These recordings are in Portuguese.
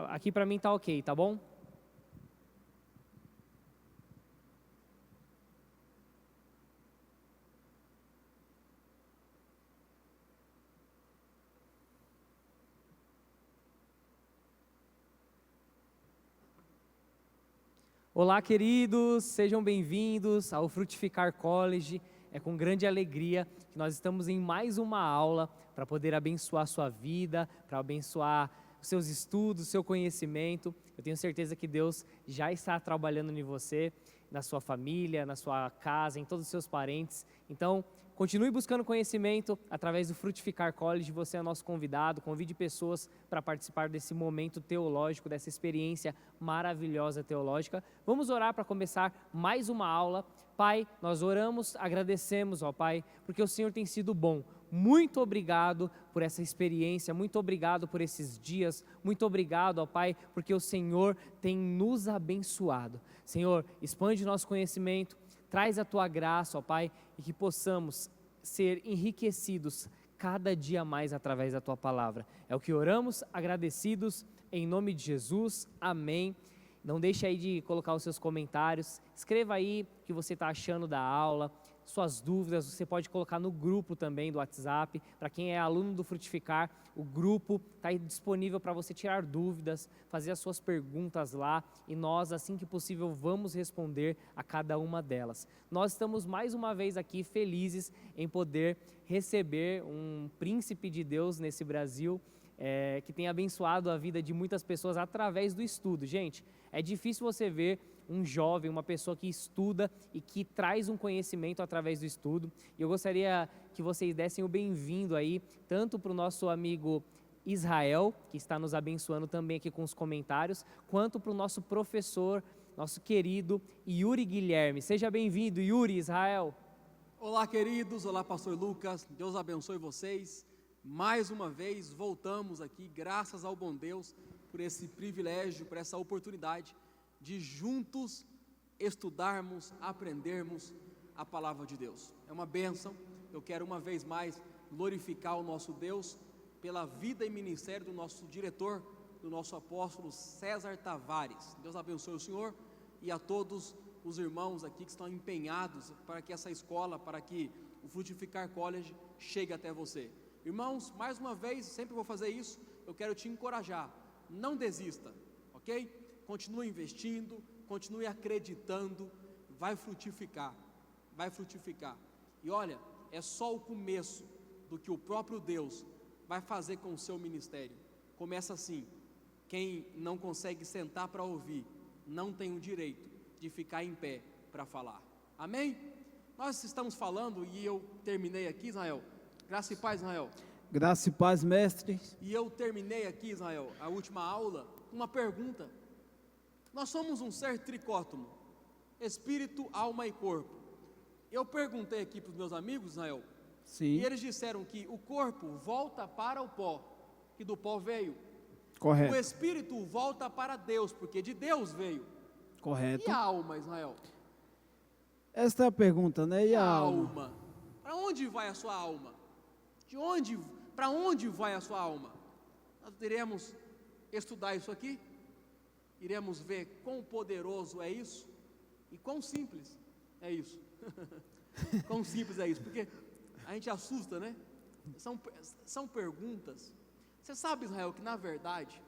Aqui para mim tá ok, tá bom? Olá, queridos, sejam bem-vindos ao Frutificar College. É com grande alegria que nós estamos em mais uma aula para poder abençoar a sua vida, para abençoar os seus estudos, o seu conhecimento. Eu tenho certeza que Deus já está trabalhando em você, na sua família, na sua casa, em todos os seus parentes. Então, continue buscando conhecimento através do Frutificar College. Você é nosso convidado. Convide pessoas para participar desse momento teológico, dessa experiência maravilhosa teológica. Vamos orar para começar mais uma aula. Pai, nós oramos, agradecemos, ó Pai, porque o Senhor tem sido bom. Muito obrigado por essa experiência, muito obrigado por esses dias, muito obrigado, ó Pai, porque o Senhor tem nos abençoado. Senhor, expande nosso conhecimento, traz a Tua graça, ó Pai, e que possamos ser enriquecidos cada dia mais através da Tua palavra. É o que oramos, agradecidos, em nome de Jesus, amém. Não deixe aí de colocar os seus comentários, escreva aí o que você está achando da aula, suas dúvidas, você pode colocar no grupo também do WhatsApp. Para quem é aluno do Frutificar, o grupo está disponível para você tirar dúvidas, fazer as suas perguntas lá, e nós, assim que possível, vamos responder a cada uma delas. Nós estamos mais uma vez aqui felizes em poder receber um príncipe de Deus nesse Brasil, que tem abençoado a vida de muitas pessoas através do estudo. Gente, é difícil você ver um jovem, uma pessoa que estuda e que traz um conhecimento através do estudo. E eu gostaria que vocês dessem o bem-vindo aí, tanto para o nosso amigo Israel, que está nos abençoando também aqui com os comentários, quanto para o nosso professor, nosso querido Yuri Guilherme. Seja bem-vindo, Yuri, Israel. Olá, queridos. Olá, pastor Lucas. Deus abençoe vocês. Mais uma vez, voltamos aqui, graças ao bom Deus, por esse privilégio, por essa oportunidade de juntos estudarmos, aprendermos a palavra de Deus. É uma bênção. Eu quero uma vez mais glorificar o nosso Deus pela vida e ministério do nosso diretor, do nosso apóstolo César Tavares. Deus abençoe o senhor e a todos os irmãos aqui que estão empenhados para que essa escola, para que o Frutificar College chegue até você. Irmãos, mais uma vez, sempre vou fazer isso, eu quero te encorajar, não desista, ok? Continue investindo, continue acreditando, vai frutificar. E olha, é só o começo do que o próprio Deus vai fazer com o seu ministério. Começa assim: quem não consegue sentar para ouvir, não tem o direito de ficar em pé para falar. Amém? Nós estamos falando, e eu terminei aqui, Israel. Graça e paz, Israel. Graça e paz, mestre. E eu terminei aqui, Israel, a última aula, uma pergunta. Nós somos um ser tricótomo, espírito, alma e corpo. Eu perguntei aqui para os meus amigos, Israel, Sim. E eles disseram que o corpo volta para o pó, que do pó veio. Correto. O espírito volta para Deus, porque de Deus veio. Correto. E a alma, Israel? Esta é a pergunta, né? E a alma? Para onde vai a sua alma? Para onde vai a sua alma? Nós iremos estudar isso aqui, iremos ver quão poderoso é isso e quão simples é isso. Quão simples é isso, porque a gente assusta, né? São perguntas. Você sabe, Israel, que na verdade,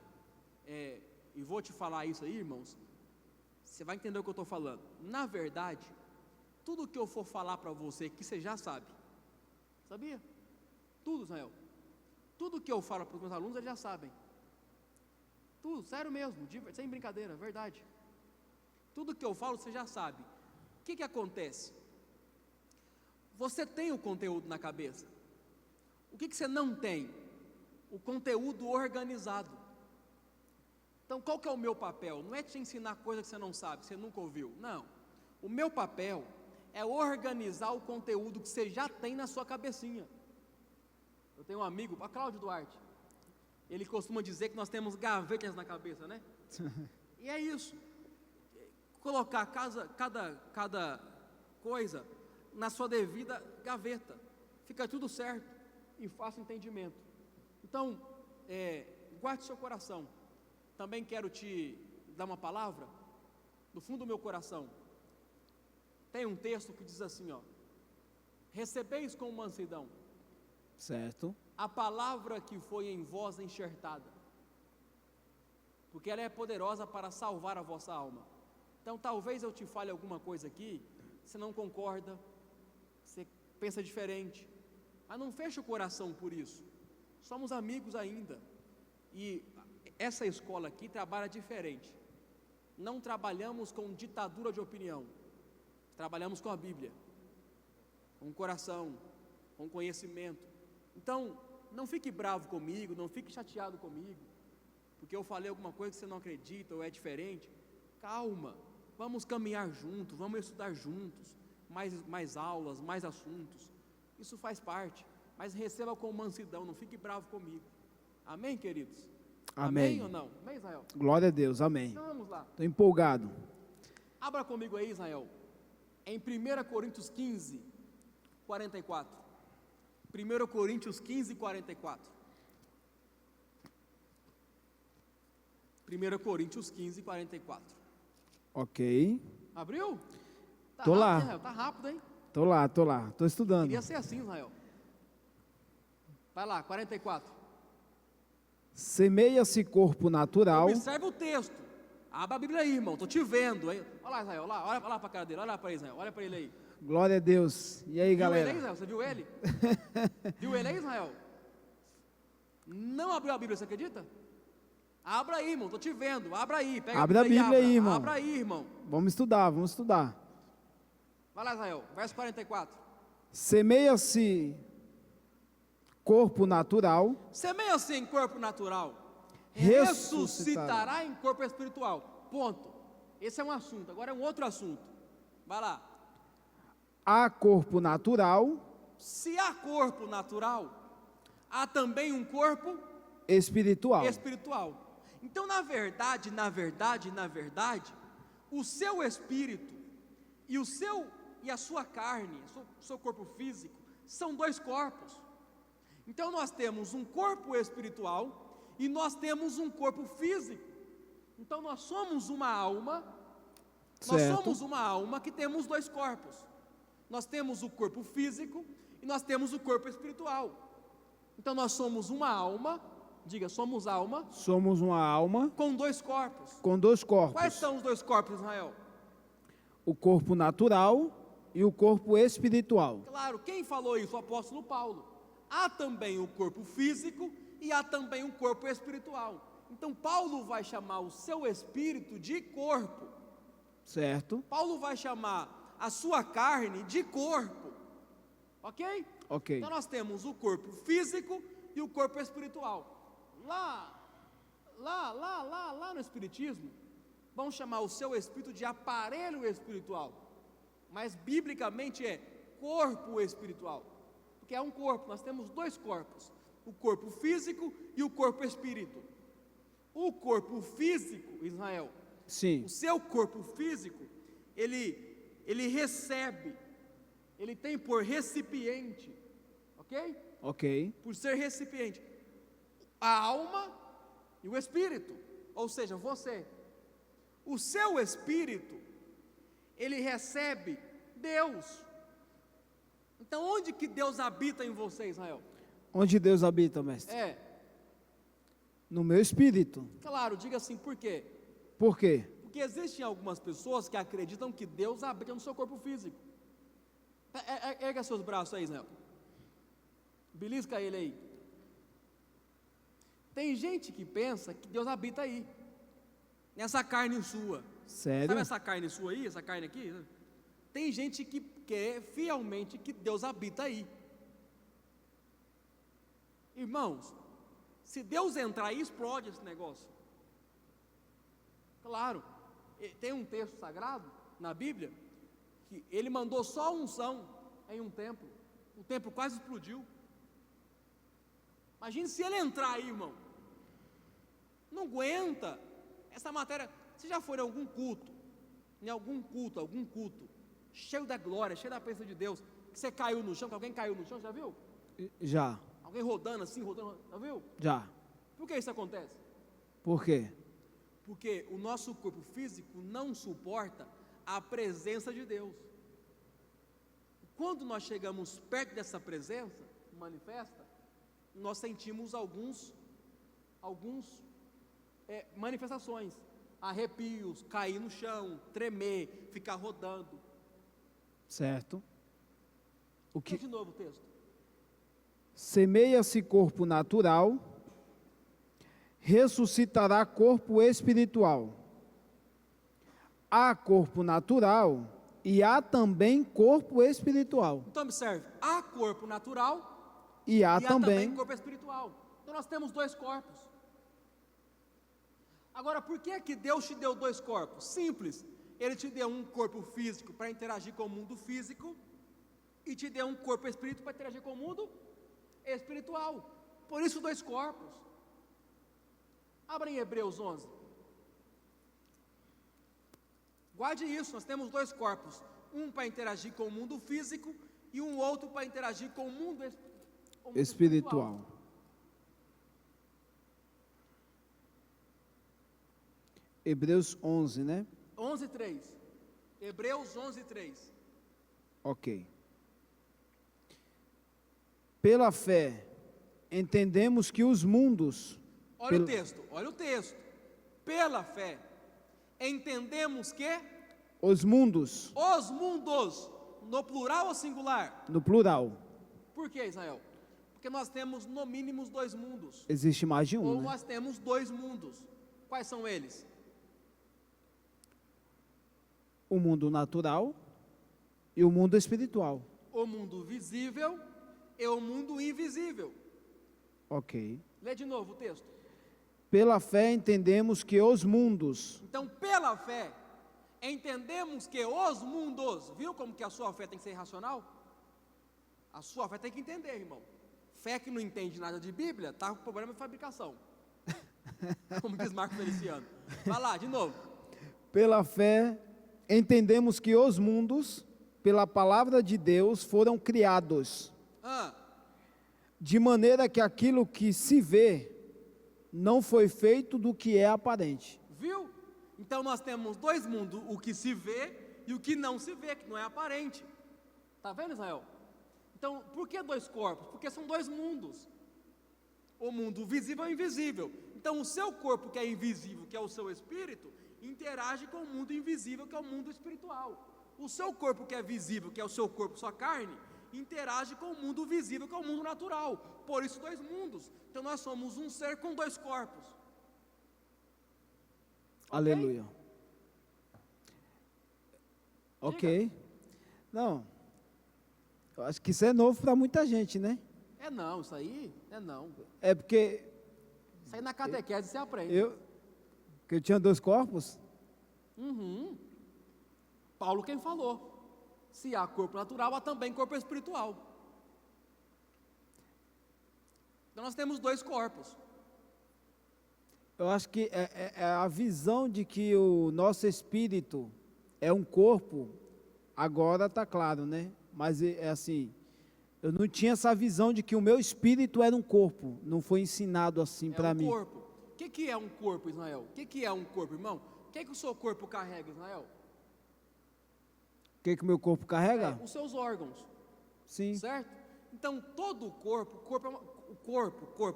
e vou te falar isso aí, irmãos, você vai entender o que eu estou falando. Na verdade, tudo que eu for falar para você, que você já sabe, sabia? Tudo, Israel. Tudo que eu falo para os meus alunos, eles já sabem. Tudo, sério mesmo, sem brincadeira, verdade. Tudo que eu falo, você já sabe. O que acontece? Você tem o conteúdo na cabeça. O que você não tem? O conteúdo organizado. Então, qual que é o meu papel? Não é te ensinar coisa que você não sabe, que você nunca ouviu. Não. O meu papel é organizar o conteúdo que você já tem na sua cabecinha. Eu tenho um amigo, a Cláudio Duarte. Ele costuma dizer que nós temos gavetas na cabeça, né? E é isso. Colocar cada coisa na sua devida gaveta. Fica tudo certo e fácil entendimento. Então, guarde seu coração. também quero te dar uma palavra do fundo do meu coração. Tem um texto que diz assim, ó: recebeis com mansidão Certo. a palavra que foi em vós enxertada, porque ela é poderosa para salvar a vossa alma. Então talvez eu te fale alguma coisa aqui, você não concorda, você pensa diferente, mas não feche o coração por isso. Somos amigos ainda, e essa escola aqui trabalha diferente. Não trabalhamos com ditadura de opinião, trabalhamos com a Bíblia, com o coração, com conhecimento. Então, não fique bravo comigo, não fique chateado comigo, porque eu falei alguma coisa que você não acredita ou é diferente. Calma, vamos caminhar juntos, vamos estudar juntos, mais aulas, mais assuntos. Isso faz parte, mas receba com mansidão, não fique bravo comigo. Amém, queridos? Amém. Ou não? Amém, Israel? Glória a Deus, amém. Então vamos lá. Estou empolgado. Abra comigo aí, Israel, em 1 Coríntios 15, 44. 1 Coríntios 15, 44. 1 Coríntios 15, 44. Ok. Abriu? Tá Tô rápido, lá. hein, Israel? Tá rápido, hein? Tô lá. Estou estudando. Queria ser assim, Israel. Vai lá, 44. Semeia-se corpo natural. Observe o texto. Abra a Bíblia aí, irmão. Estou te vendo, hein? Olha lá, Israel. Olha lá para a cara dele. Olha lá para ele, Israel. Olha para ele aí. Glória a Deus. E aí, Viu galera? ele aí, Israel? Você viu ele? Viu ele aí, Israel? Não abriu a Bíblia, você acredita? Abra aí, irmão. Estou te vendo. Abra aí. Pega Abre a Bíblia abra. aí, irmão. Abra aí, irmão. Vamos estudar. Vai lá, Israel. Verso 44. Semeia-se corpo natural. Semeia-se em corpo natural, Ressuscitará. ressuscitará em corpo espiritual. Ponto. Esse é um assunto. Agora é um outro assunto. Vai lá. Há corpo natural. Se há corpo natural, há também um corpo Espiritual. espiritual. Então, na verdade, o seu espírito e a sua carne, o seu corpo físico, são dois corpos. Então nós temos um corpo espiritual e nós temos um corpo físico. Então nós somos uma alma, que temos dois corpos. Nós temos o corpo físico e nós temos o corpo espiritual. Então nós somos uma alma, diga, somos alma. Somos uma alma Com dois corpos. com dois corpos. Quais são os dois corpos, Israel? O corpo natural e o corpo espiritual. Claro, quem falou isso? O apóstolo Paulo. Há também o corpo físico e há também o corpo espiritual. Então Paulo vai chamar o seu espírito de corpo. Certo? Paulo vai chamar a sua carne de corpo. Ok? Ok. Então nós temos o corpo físico e o corpo espiritual. Lá no Espiritismo, vão chamar o seu espírito de aparelho espiritual. Mas biblicamente é corpo espiritual. Porque é um corpo, nós temos dois corpos. O corpo físico e o corpo espírito. O corpo físico, Israel, Sim. o seu corpo físico, ele recebe, ele tem por recipiente, ok? Ok. Por ser recipiente, a alma e o espírito, ou seja, você. O seu espírito, ele recebe Deus. Então, onde que Deus habita em você, Israel? Onde Deus habita, mestre? É, No meu espírito. claro, diga assim, por quê? Por quê? Porque existem algumas pessoas que acreditam que Deus habita no seu corpo físico. Erga seus braços aí, Israel. Belisca ele aí. Tem gente que pensa que Deus habita aí, nessa carne sua. Sério? Sabe essa carne sua aí, essa carne aqui? Tem gente que quer fielmente que Deus habita aí. Irmãos, se Deus entrar aí, explode esse negócio. Claro, tem um texto sagrado na Bíblia que ele mandou só a unção em um templo. O templo quase explodiu. Imagine se ele entrar aí, irmão. Não aguenta. Essa matéria, você já foi em algum culto, cheio da glória, cheio da presença de Deus, que você caiu no chão, que alguém caiu no chão, já viu? Já. Alguém rodando assim, já viu? Já. Por que isso acontece? Por quê? Porque o nosso corpo físico não suporta a presença de Deus. Quando nós chegamos perto dessa presença manifesta, nós sentimos alguns manifestações, arrepios, cair no chão, tremer, ficar rodando. Certo. O que De novo o texto. semeia-se corpo natural, ressuscitará corpo espiritual. Há corpo natural e há também corpo espiritual. Então observe, há corpo natural E há e há também corpo espiritual. Então nós temos dois corpos. Agora, por que que Deus te deu dois corpos? Simples. Ele te deu um corpo físico para interagir com o mundo físico e te deu um corpo espírito para interagir com o mundo espiritual. Por isso dois corpos. Abra em Hebreus 11. Guarde isso, nós temos dois corpos. Um para interagir com o mundo físico e um outro para interagir com o mundo espiritual. Hebreus 11, né? 11:3. Hebreus 11:3. Ok. Pela fé, entendemos que os mundos... Olha o texto, olha o texto. Pela fé, entendemos que Os mundos, os mundos, no plural ou singular? no plural, Por que, Israel? Porque nós temos no mínimo dois mundos. existe mais de Ou um, né? nós temos dois mundos. Quais são eles? O mundo natural e o mundo espiritual. O mundo visível e o mundo invisível. Ok. Lê de novo o texto. Pela fé, entendemos que os mundos... Então, pela fé, entendemos que os mundos, viu como que a sua fé tem que ser racional? A sua fé tem que entender, irmão. Fé que não entende nada de Bíblia, está com problema de fabricação. Como diz Marco Feliciano. Vai lá, de novo. Pela fé, entendemos que os mundos, pela palavra de Deus, foram criados, Ah, de maneira que aquilo que se vê não foi feito do que é aparente. viu? Então nós temos dois mundos, o que se vê e o que não se vê, que não é aparente. Está vendo, Israel? Então, por que dois corpos? Porque são dois mundos. O mundo visível e invisível. Então, o seu corpo que é invisível, que é o seu espírito, interage com o mundo invisível, que é o mundo espiritual. O seu corpo que é visível, que é o seu corpo, sua carne, interage com o mundo visível, que é o mundo natural. Por isso, dois mundos. Então, nós somos um ser com dois corpos. Aleluia. Ok. Não. Eu acho que isso é novo para muita gente, né? É não, isso aí é não. É porque Isso aí na catequese você aprende. que eu tinha dois corpos. Uhum. Paulo quem falou. Se há corpo natural, há também corpo espiritual. Então nós temos dois corpos. Eu acho que é a visão de que o nosso espírito é um corpo, agora está claro, né? Mas é assim, eu não tinha essa visão de que o meu espírito era um corpo, não foi ensinado assim para mim. É um corpo. O que é um corpo, Israel? O que é um corpo, irmão? O que o seu corpo carrega, Israel? O que o meu corpo carrega? Os seus órgãos, Sim, certo? Então todo o corpo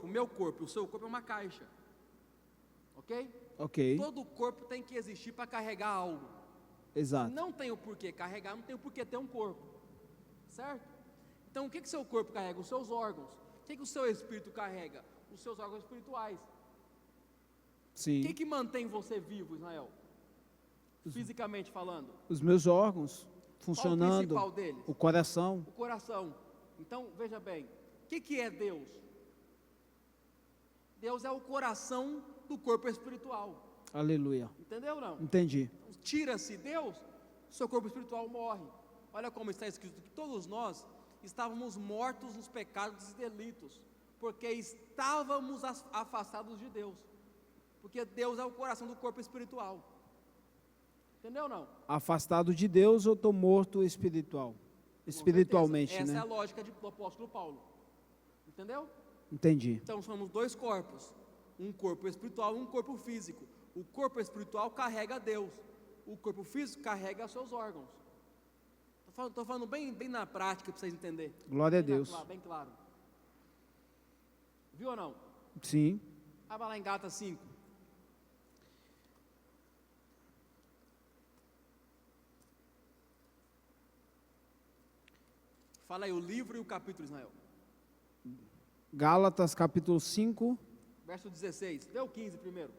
o meu corpo, o seu corpo é uma caixa. Ok? ok, Todo o corpo tem que existir para carregar algo. exato. Não tem o porquê carregar, não tem o porquê ter um corpo. Certo? Então o que seu corpo carrega? Os seus órgãos. O que o seu espírito carrega? Os seus órgãos espirituais. Sim, O que mantém você vivo, Israel? Fisicamente falando. os meus órgãos Qual o funcionando, principal deles? o coração, O coração. Então, veja bem, o que é Deus? Deus é o coração do corpo espiritual. aleluia. Entendeu ou não? Entendi. Tira-se Deus, seu corpo espiritual morre. Olha como está escrito que todos nós estávamos mortos nos pecados e delitos, porque estávamos afastados de Deus. Porque Deus é o coração do corpo espiritual. Entendeu ou não? Afastado de Deus, eu estou morto espiritualmente, Essa né? é a lógica do apóstolo Paulo. Entendeu? Entendi. Então somos dois corpos. Um corpo espiritual e um corpo físico. O corpo espiritual carrega Deus, o corpo físico carrega seus órgãos. Estou falando bem na prática para vocês entenderem. Glória a Deus. Bem claro. Viu ou não? Sim. Abra lá em Gálatas 5. Fala aí o livro e o capítulo, Israel. Gálatas capítulo 5, Verso 16. Lê o 15 primeiro.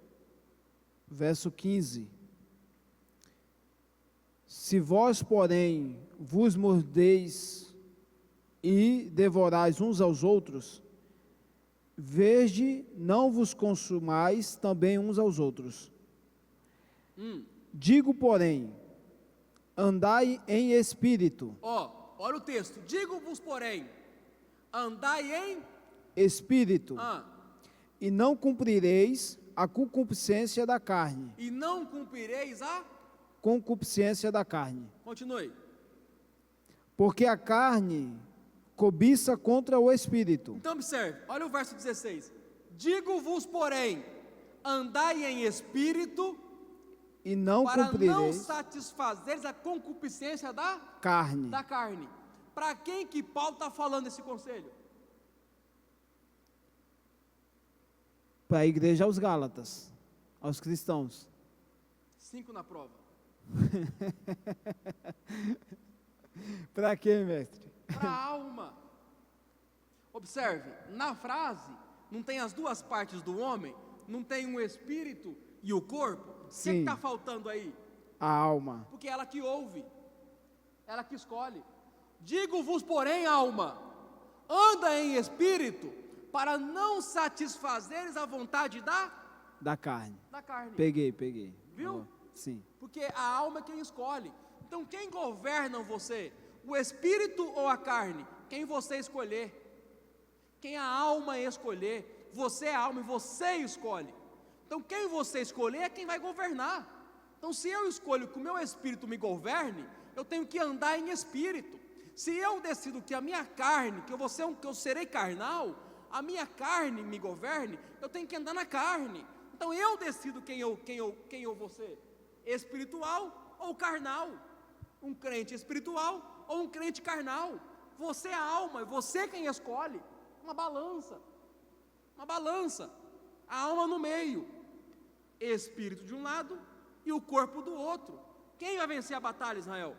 verso 15. Se vós, porém, vos mordeis e devorais uns aos outros, vede, não vos consumais também uns aos outros. Digo, porém, andai em espírito, Olha o texto. Digo-vos, porém, andai em espírito, e não cumprireis a concupiscência da carne. e não cumprireis a... Concupiscência da carne. Continue. Porque a carne cobiça contra o espírito. Então observe, olha o verso 16. Digo-vos, porém, andai em espírito, E não para não cumprireis satisfazeres a concupiscência da carne. carne. Para quem que Paulo está falando esse conselho? Para a igreja aos Gálatas, aos cristãos. 5 na prova. Para quê, mestre? Para a alma. Observe, na frase, não tem as duas partes do homem, não tem o espírito e o corpo. O que Sim. está faltando aí? A alma. Porque ela que ouve, ela que escolhe. Digo-vos, porém, alma, anda em espírito, para não satisfazeres a vontade Da carne. da carne. Peguei. Viu? Sim. Porque a alma é quem escolhe. Então, quem governa você? O espírito ou a carne? Quem você escolher. Quem a alma escolher. Você é a alma e você escolhe. Então, quem você escolher é quem vai governar. Então, se eu escolho que o meu espírito me governe, eu tenho que andar em espírito. Se eu decido que a minha carne, que eu serei carnal, a minha carne me governe, eu tenho que andar na carne. Então, eu decido quem eu vou ser. Espiritual ou carnal, um crente espiritual ou um crente carnal. Você é a alma, é você quem escolhe. Uma balança, a alma no meio, espírito de um lado e o corpo do outro. Quem vai vencer a batalha, Israel?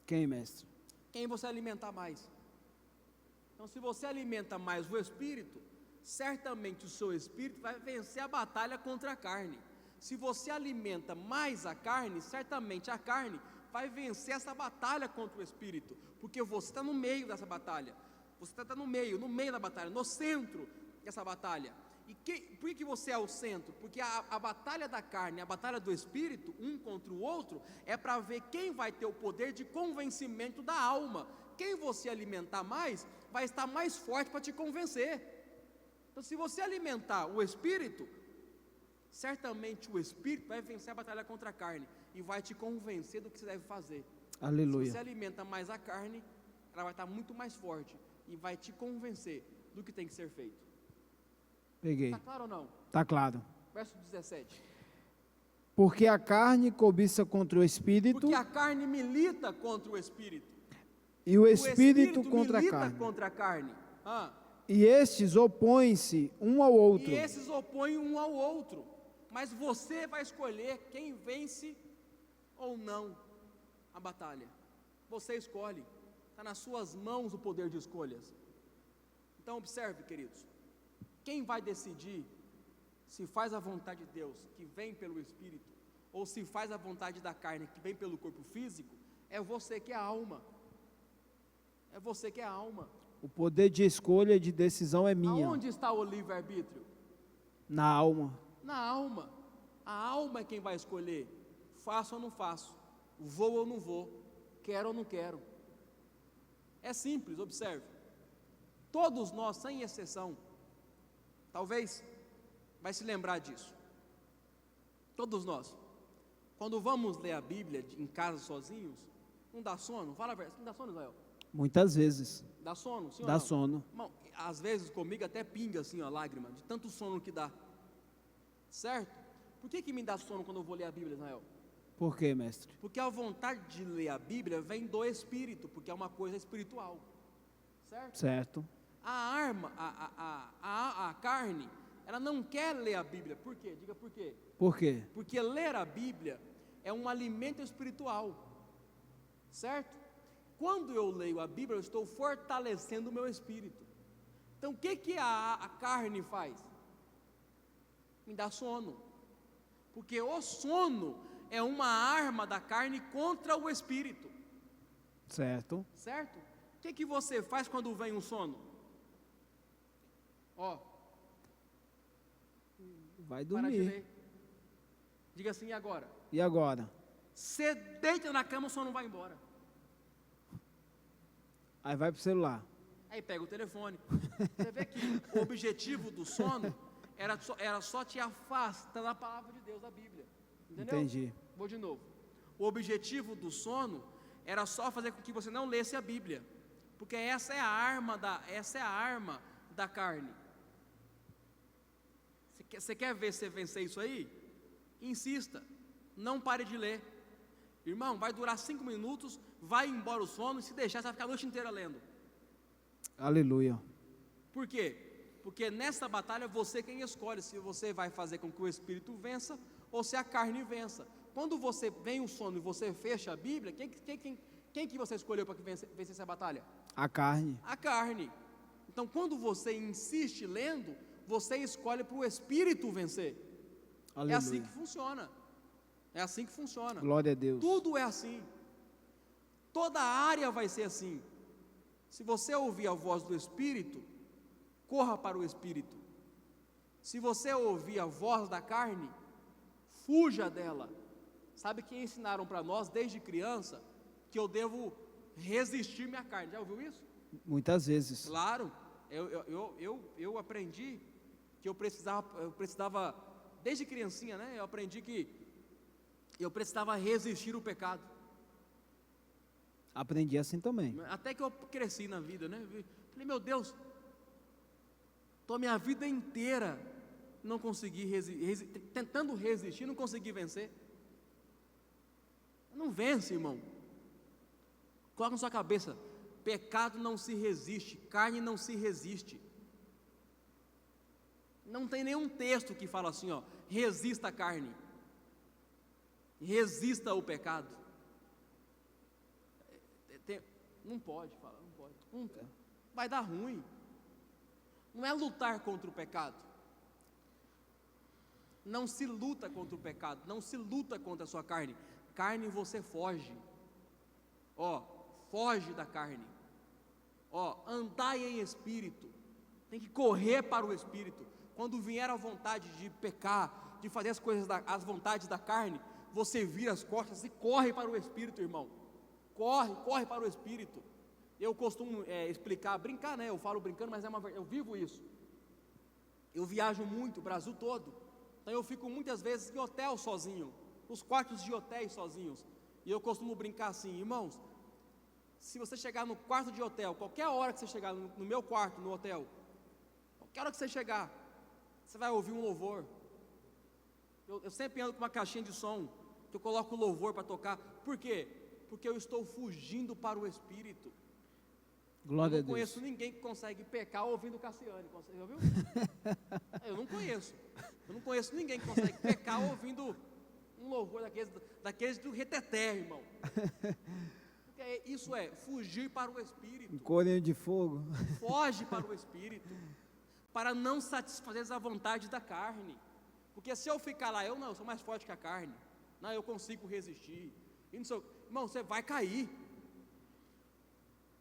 Quem, mestre? Quem você alimentar mais. Então, se você alimenta mais o espírito, certamente o seu espírito vai vencer a batalha contra a carne. Se você alimenta mais a carne, certamente a carne vai vencer essa batalha contra o espírito, porque você está no meio dessa batalha, você está no meio da batalha, no centro dessa batalha. E por que você é o centro? Porque a batalha da carne, a batalha do espírito, um contra o outro, é para ver quem vai ter o poder de convencimento da alma. Quem você alimentar mais, vai estar mais forte para te convencer. Então, se você alimentar o espírito, certamente o espírito vai vencer a batalha contra a carne e vai te convencer do que você deve fazer. Aleluia. Se você alimenta mais a carne, ela vai estar muito mais forte e vai te convencer do que tem que ser feito. Peguei. Está claro ou não? Está claro. Verso 17. Porque a carne cobiça contra o espírito, Porque a carne milita contra o espírito. e o O espírito contra a milita carne. contra a carne. E estes opõem-se um ao outro. E esses opõem um ao outro. Mas você vai escolher quem vence ou não a batalha. Você escolhe. Está nas suas mãos o poder de escolhas. Então observe, queridos. Quem vai decidir se faz a vontade de Deus, que vem pelo Espírito, ou se faz a vontade da carne, que vem pelo corpo físico, é você que é a alma. É você que é a alma. O poder de escolha e de decisão é minha. Aonde está o livre-arbítrio? Na alma. Na alma. A alma é quem vai escolher. Faço ou não faço? Vou ou não vou? Quero ou não quero? É simples, observe. Todos nós, sem exceção, talvez vai se lembrar disso. Todos nós, quando vamos ler a Bíblia em casa sozinhos, não dá sono? Fala a verdade, não dá sono, Israel? Muitas vezes. Dá sono? Sim ou Dá não? sono. Irmão, às vezes comigo até pinga assim, ó, lágrima, de tanto sono que dá. certo? Por que me dá sono quando eu vou ler a Bíblia, Israel? Por quê, mestre? Porque a vontade de ler a Bíblia vem do Espírito, porque é uma coisa espiritual, certo? Certo. A carne, ela não quer ler a Bíblia. Por quê? Diga por quê. Por quê? Porque ler a Bíblia é um alimento espiritual, certo? Quando eu leio a Bíblia, eu estou fortalecendo o meu espírito. Então, o que a carne faz? Me dá sono. Porque o sono é uma arma da carne contra o espírito. Certo. Certo? O que você faz quando vem um sono? Ó, Vai para de dormir. ler. Diga assim, e agora? E agora? Você deita na cama, o sono vai embora. Aí vai pro celular. Aí pega o telefone. Você vê que o objetivo do sono era só te afastar da palavra de Deus, da Bíblia. Entendeu? Entendi. Vou de novo. O objetivo do sono era só fazer com que você não lesse a Bíblia. Porque essa é a arma da carne. Você quer ver você vencer isso aí? Insista. Não pare de ler. Irmão, vai durar 5 minutos, vai embora o sono, e se deixar, você vai ficar a noite inteira lendo. Aleluia. Por quê? Porque nessa batalha você quem escolhe se você vai fazer com que o Espírito vença ou se a carne vença. Quando você vem o sono e você fecha a Bíblia, quem que você escolheu para que vencer essa batalha? A carne. A carne. Então, quando você insiste lendo, você escolhe para o Espírito vencer. Aleluia. É assim que funciona. É assim que funciona. Glória a Deus. Tudo é assim. Toda a área vai ser assim. Se você ouvir a voz do Espírito, corra para o Espírito. Se você ouvir a voz da carne, fuja dela. Sabe que ensinaram para nós desde criança que eu devo resistir minha carne? Já ouviu isso? Muitas vezes. Claro. Eu aprendi que eu precisava desde criancinha, né? Eu aprendi que eu precisava resistir o pecado. Aprendi assim também. Até que eu cresci na vida, né? Falei, meu Deus, estou a minha vida inteira não consegui tentando resistir, não consegui vencer. Não vence, irmão. Coloca na sua cabeça, pecado não se resiste, carne não se resiste. Não tem nenhum texto que fala assim, ó, resista a carne, resista ao pecado. Não pode falar, não pode. Nunca. Vai dar ruim. Não é lutar contra o pecado. Não se luta contra o pecado, não se luta contra a sua carne. Carne você foge. Ó, foge da carne. Ó, andai em espírito. Tem que correr para o espírito. Quando vier a vontade de pecar, de fazer as coisas, as vontades da carne, você vira as costas e corre para o espírito, irmão. Corre para o Espírito. Eu costumo explicar, brincar, né? Eu falo brincando, mas eu vivo isso. Eu viajo muito, o Brasil todo. Então eu fico muitas vezes em hotel sozinho, os quartos de hotéis sozinhos. E eu costumo brincar assim, irmãos, se você chegar no quarto de hotel, qualquer hora que você chegar no meu quarto, no hotel, qualquer hora que você chegar, você vai ouvir um louvor. Eu sempre ando com uma caixinha de som, que eu coloco o louvor para tocar. Por quê? Porque eu estou fugindo para o Espírito. Glória a Eu não Deus. conheço ninguém que consegue pecar ouvindo Cassiane. Você já viu? Eu não conheço. Eu não conheço ninguém que consegue pecar ouvindo um louvor daqueles do reteté, irmão. Porque isso é fugir para o Espírito. Um corinho de fogo. Foge para o Espírito, para não satisfazer a vontade da carne. Porque se eu ficar lá, eu sou mais forte que a carne. Não, eu consigo resistir. Irmão, você vai cair.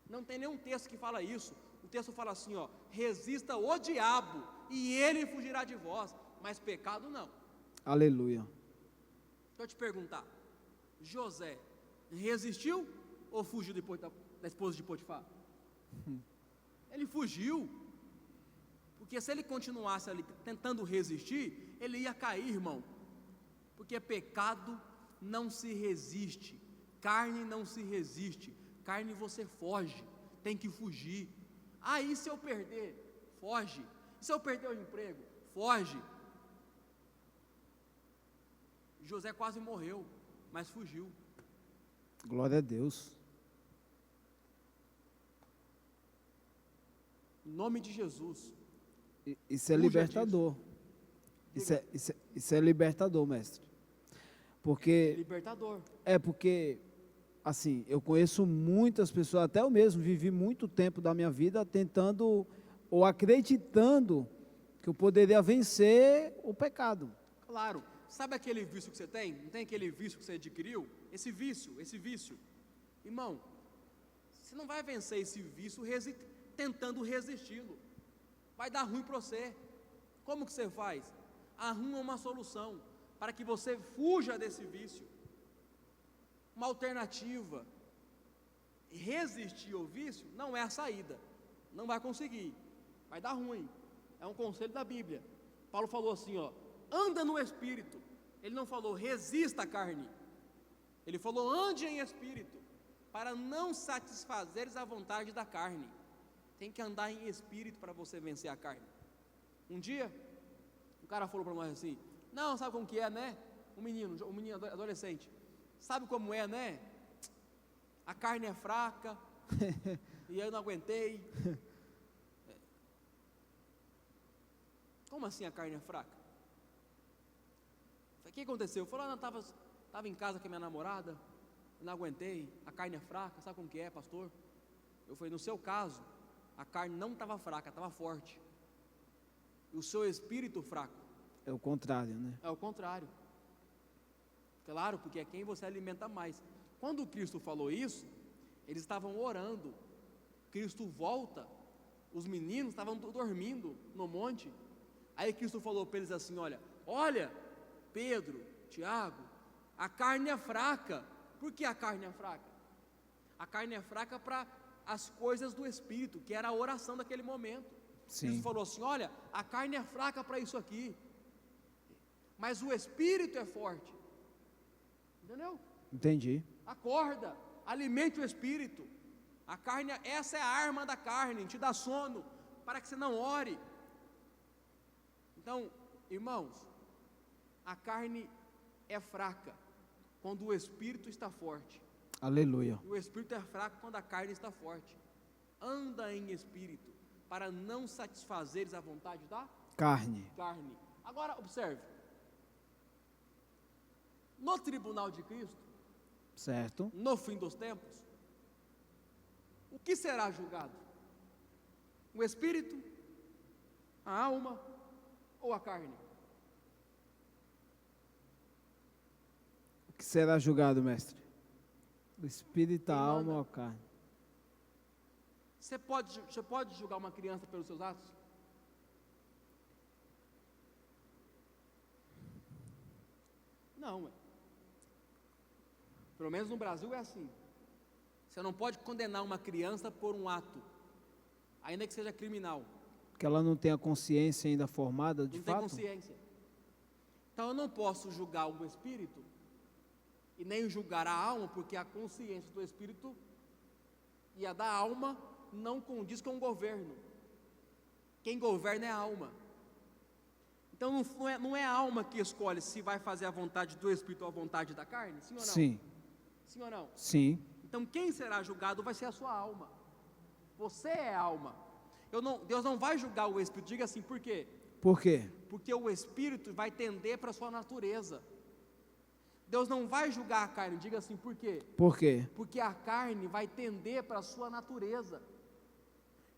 Não tem nenhum texto que fala isso. O texto fala assim, ó, resista o diabo e ele fugirá de vós, mas pecado não. Aleluia. Deixa eu te perguntar, José resistiu ou fugiu depois da esposa de Potifar? Ele fugiu, porque se ele continuasse ali tentando resistir, ele ia cair, irmão, porque pecado não se resiste, carne não se resiste, carne você foge, tem que fugir. Aí se eu perder, foge. Se eu perder o emprego, foge. José quase morreu, mas fugiu. Glória a Deus. Em nome de Jesus. Isso é Fuja libertador. Isso é libertador, mestre. Porque Libertador. porque assim, eu conheço muitas pessoas, até eu mesmo vivi muito tempo da minha vida tentando ou acreditando que eu poderia vencer o pecado. Claro. Sabe aquele vício que você tem? Não tem aquele vício que você adquiriu? Esse vício. Irmão, você não vai vencer esse vício tentando resisti-lo. Vai dar ruim para você. Como que você faz? Arruma uma solução para que você fuja desse vício. Uma alternativa. Resistir ao vício não é a saída. Não vai conseguir. Vai dar ruim. É um conselho da Bíblia. Paulo falou assim, ó, anda no Espírito. Ele não falou resista à carne. Ele falou ande em Espírito, para não satisfazeres a vontade da carne. Tem que andar em Espírito para você vencer a carne. Um dia, um cara falou para nós assim, não, sabe como que é, né? Um menino adolescente, sabe como é, né? A carne é fraca, e eu não aguentei. Como assim a carne é fraca? O que aconteceu? Eu falei, não, estava em casa com a minha namorada, não aguentei, a carne é fraca, sabe como que é, pastor? Eu falei, no seu caso, a carne não estava fraca, estava forte. E o seu espírito fraco. É o contrário, né? É o contrário. Claro, porque é quem você alimenta mais. Quando Cristo falou isso, eles estavam orando. Cristo volta, os meninos estavam dormindo no monte. Aí Cristo falou para eles assim, olha, Pedro, Tiago, a carne é fraca. Por que a carne é fraca? A carne é fraca para as coisas do Espírito, que era a oração daquele momento. Sim. Jesus falou assim, olha, a carne é fraca para isso aqui, mas o Espírito é forte. Entendeu? Entendi. Acorda, alimente o Espírito. A carne, essa é a arma da carne, te dá sono, para que você não ore. Então, irmãos, a carne é fraca quando o Espírito está forte. Aleluia. O Espírito é fraco quando a carne está forte. Anda em Espírito, para não satisfazeres a vontade da Carne. Agora, observe. No tribunal de Cristo, Certo. no fim dos tempos, o que será julgado? O Espírito, a alma ou a carne? O que será julgado, mestre? O espírito, a Quem alma manda? ou a carne? Você pode julgar uma criança pelos seus atos? Não, pelo menos no Brasil é assim. Você não pode condenar uma criança por um ato, ainda que seja criminal. Porque ela não tem a consciência ainda formada, de Não tem fato? consciência. Então eu não posso julgar o espírito e nem julgar a alma, porque a consciência do espírito e a da alma não condiz com o governo. Quem governa é a alma. Então não é a alma que escolhe se vai fazer a vontade do espírito ou a vontade da carne, sim ou não? Sim. Sim ou não? Sim. Então quem será julgado vai ser a sua alma. Você é a alma. Deus não vai julgar o espírito. Diga assim, por quê? Por quê? Porque o espírito vai tender para a sua natureza. Deus não vai julgar a carne. Diga assim, por quê? Por quê? Porque a carne vai tender para a sua natureza.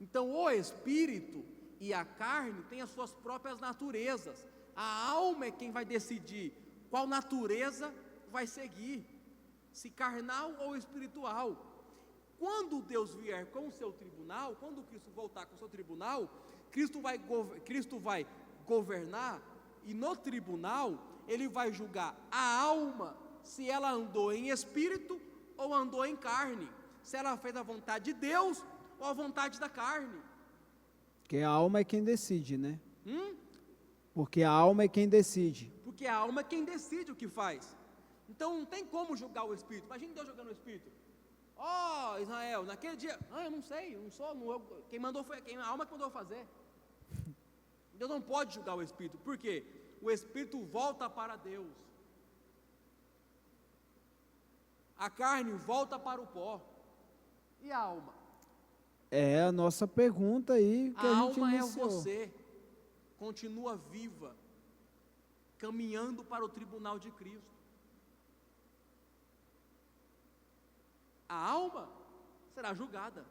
Então o espírito e a carne têm as suas próprias naturezas. A alma é quem vai decidir qual natureza vai seguir, se carnal ou espiritual. Quando Deus vier com o seu tribunal, quando Cristo voltar com o seu tribunal, Cristo vai governar, e no tribunal Ele vai julgar a alma, se ela andou em espírito ou andou em carne, se ela fez a vontade de Deus ou a vontade da carne. Porque a alma é quem decide, né? Porque a alma é quem decide. Porque a alma é quem decide o que faz. Então não tem como julgar o espírito. Imagine Deus julgando o espírito. Israel, naquele dia, eu não sei, quem mandou foi a alma que mandou fazer. Deus não pode julgar o espírito. Por quê? O espírito volta para Deus. A carne volta para o pó. E a alma? É a nossa pergunta aí que A a gente alma é iniciou. você. Continua viva, caminhando para o tribunal de Cristo. A alma será julgada,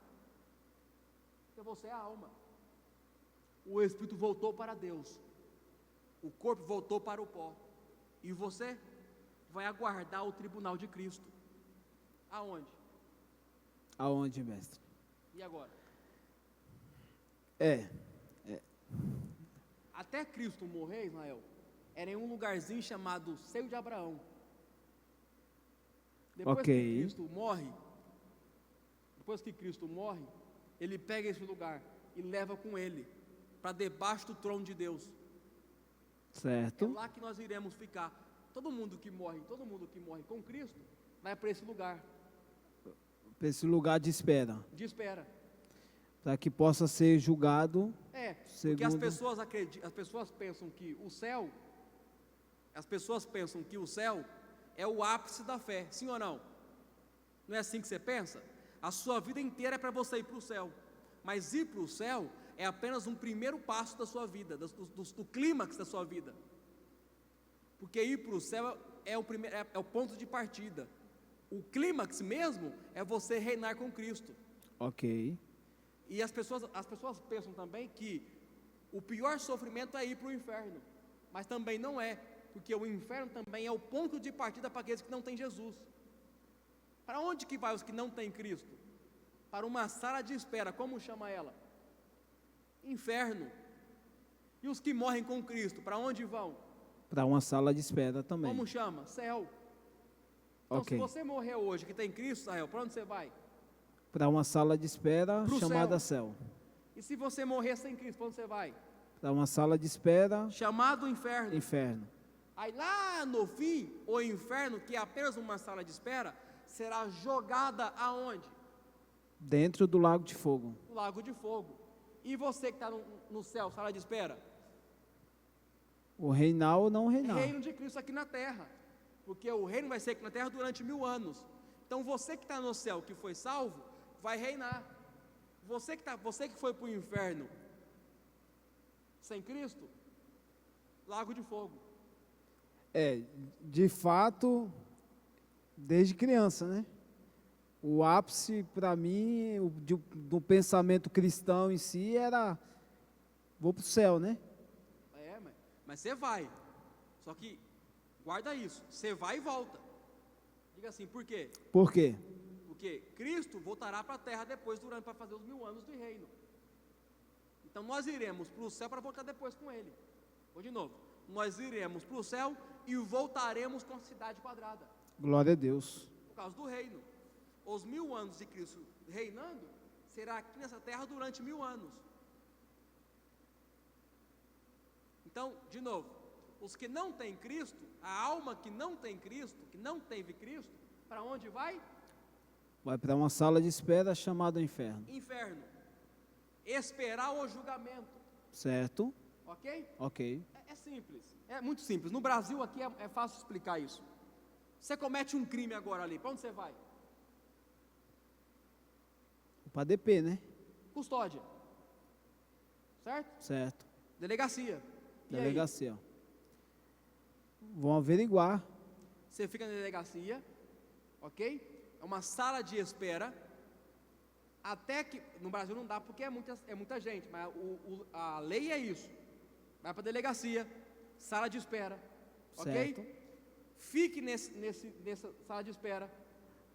porque você é a alma. O espírito voltou para Deus, o corpo voltou para o pó, e você vai aguardar o tribunal de Cristo. Aonde? Aonde, mestre? E agora? É. Até Cristo morrer, Israel, era em um lugarzinho chamado Seio de Abraão. Depois Ok. que Cristo morre, ele pega esse lugar e leva com ele para debaixo do trono de Deus. É Certo. lá que nós iremos ficar. Todo mundo que morre com Cristo, vai para esse lugar Para esse lugar de espera. de espera. Para que possa ser julgado. Porque as Segundo- pessoas pensam que o céu, é o ápice da fé, sim ou não? Não é assim que você pensa? A sua vida inteira é para você ir para o céu, mas ir para o céu é apenas um primeiro passo da sua vida, do clímax da sua vida, porque ir para o céu é o ponto de partida. O clímax mesmo é você reinar com Cristo. Ok. E as pessoas pensam também que o pior sofrimento é ir para o inferno, mas também não é, porque o inferno também é o ponto de partida para aqueles que não têm Jesus. Para onde que vai os que não têm Cristo? Para uma sala de espera, como chama ela? Inferno. E os que morrem com Cristo, para onde vão? Para uma sala de espera também. Como chama? Céu. Então, Ok. se você morrer hoje, que tem Cristo, Israel, para onde você vai? Para uma sala de espera Pro chamada céu. E se você morrer sem Cristo, para onde você vai? Para uma sala de espera, Chamado inferno. inferno. Aí lá no fim, o inferno, que é apenas uma sala de espera, será jogada aonde? Dentro do lago de fogo. No lago de fogo. E você que está no céu, sala de espera? O reinar ou não reinar. Reino de Cristo aqui na terra. Porque o reino vai ser aqui na terra durante 1000 anos. Então você que está no céu, que foi salvo, vai reinar. Você que foi para o inferno sem Cristo, lago de fogo. De fato, desde criança, né? O ápice para mim, do pensamento cristão em si era, vou para o céu, né? Mas você vai. Só que, guarda isso, você vai e volta. Diga assim, por quê? Por quê? Porque Cristo voltará para a terra depois, para fazer os 1000 anos de reino. Então nós iremos para o céu para voltar depois com Ele. Vou de novo. Nós iremos para o céu e voltaremos com a cidade quadrada. Glória a Deus. Por causa do reino. Os 1000 anos de Cristo reinando, será aqui nessa terra durante 1000 anos. Então, de novo, os que não têm Cristo, a alma que não tem Cristo, que não teve Cristo, para onde vai? Vai para uma sala de espera chamada inferno. Inferno. Esperar o julgamento. Certo? Ok? Ok. É simples. É muito simples. No Brasil aqui é fácil explicar isso. Você comete um crime agora ali, para onde você vai? Para DP, né? Custódia. Certo? Certo. Delegacia. E aí? Delegacia. Vão averiguar. Você fica na delegacia, ok? É uma sala de espera, até que, no Brasil não dá porque é muita gente, mas a lei é isso. Vai para a delegacia, sala de espera, ok? Certo. Fique nessa sala de espera,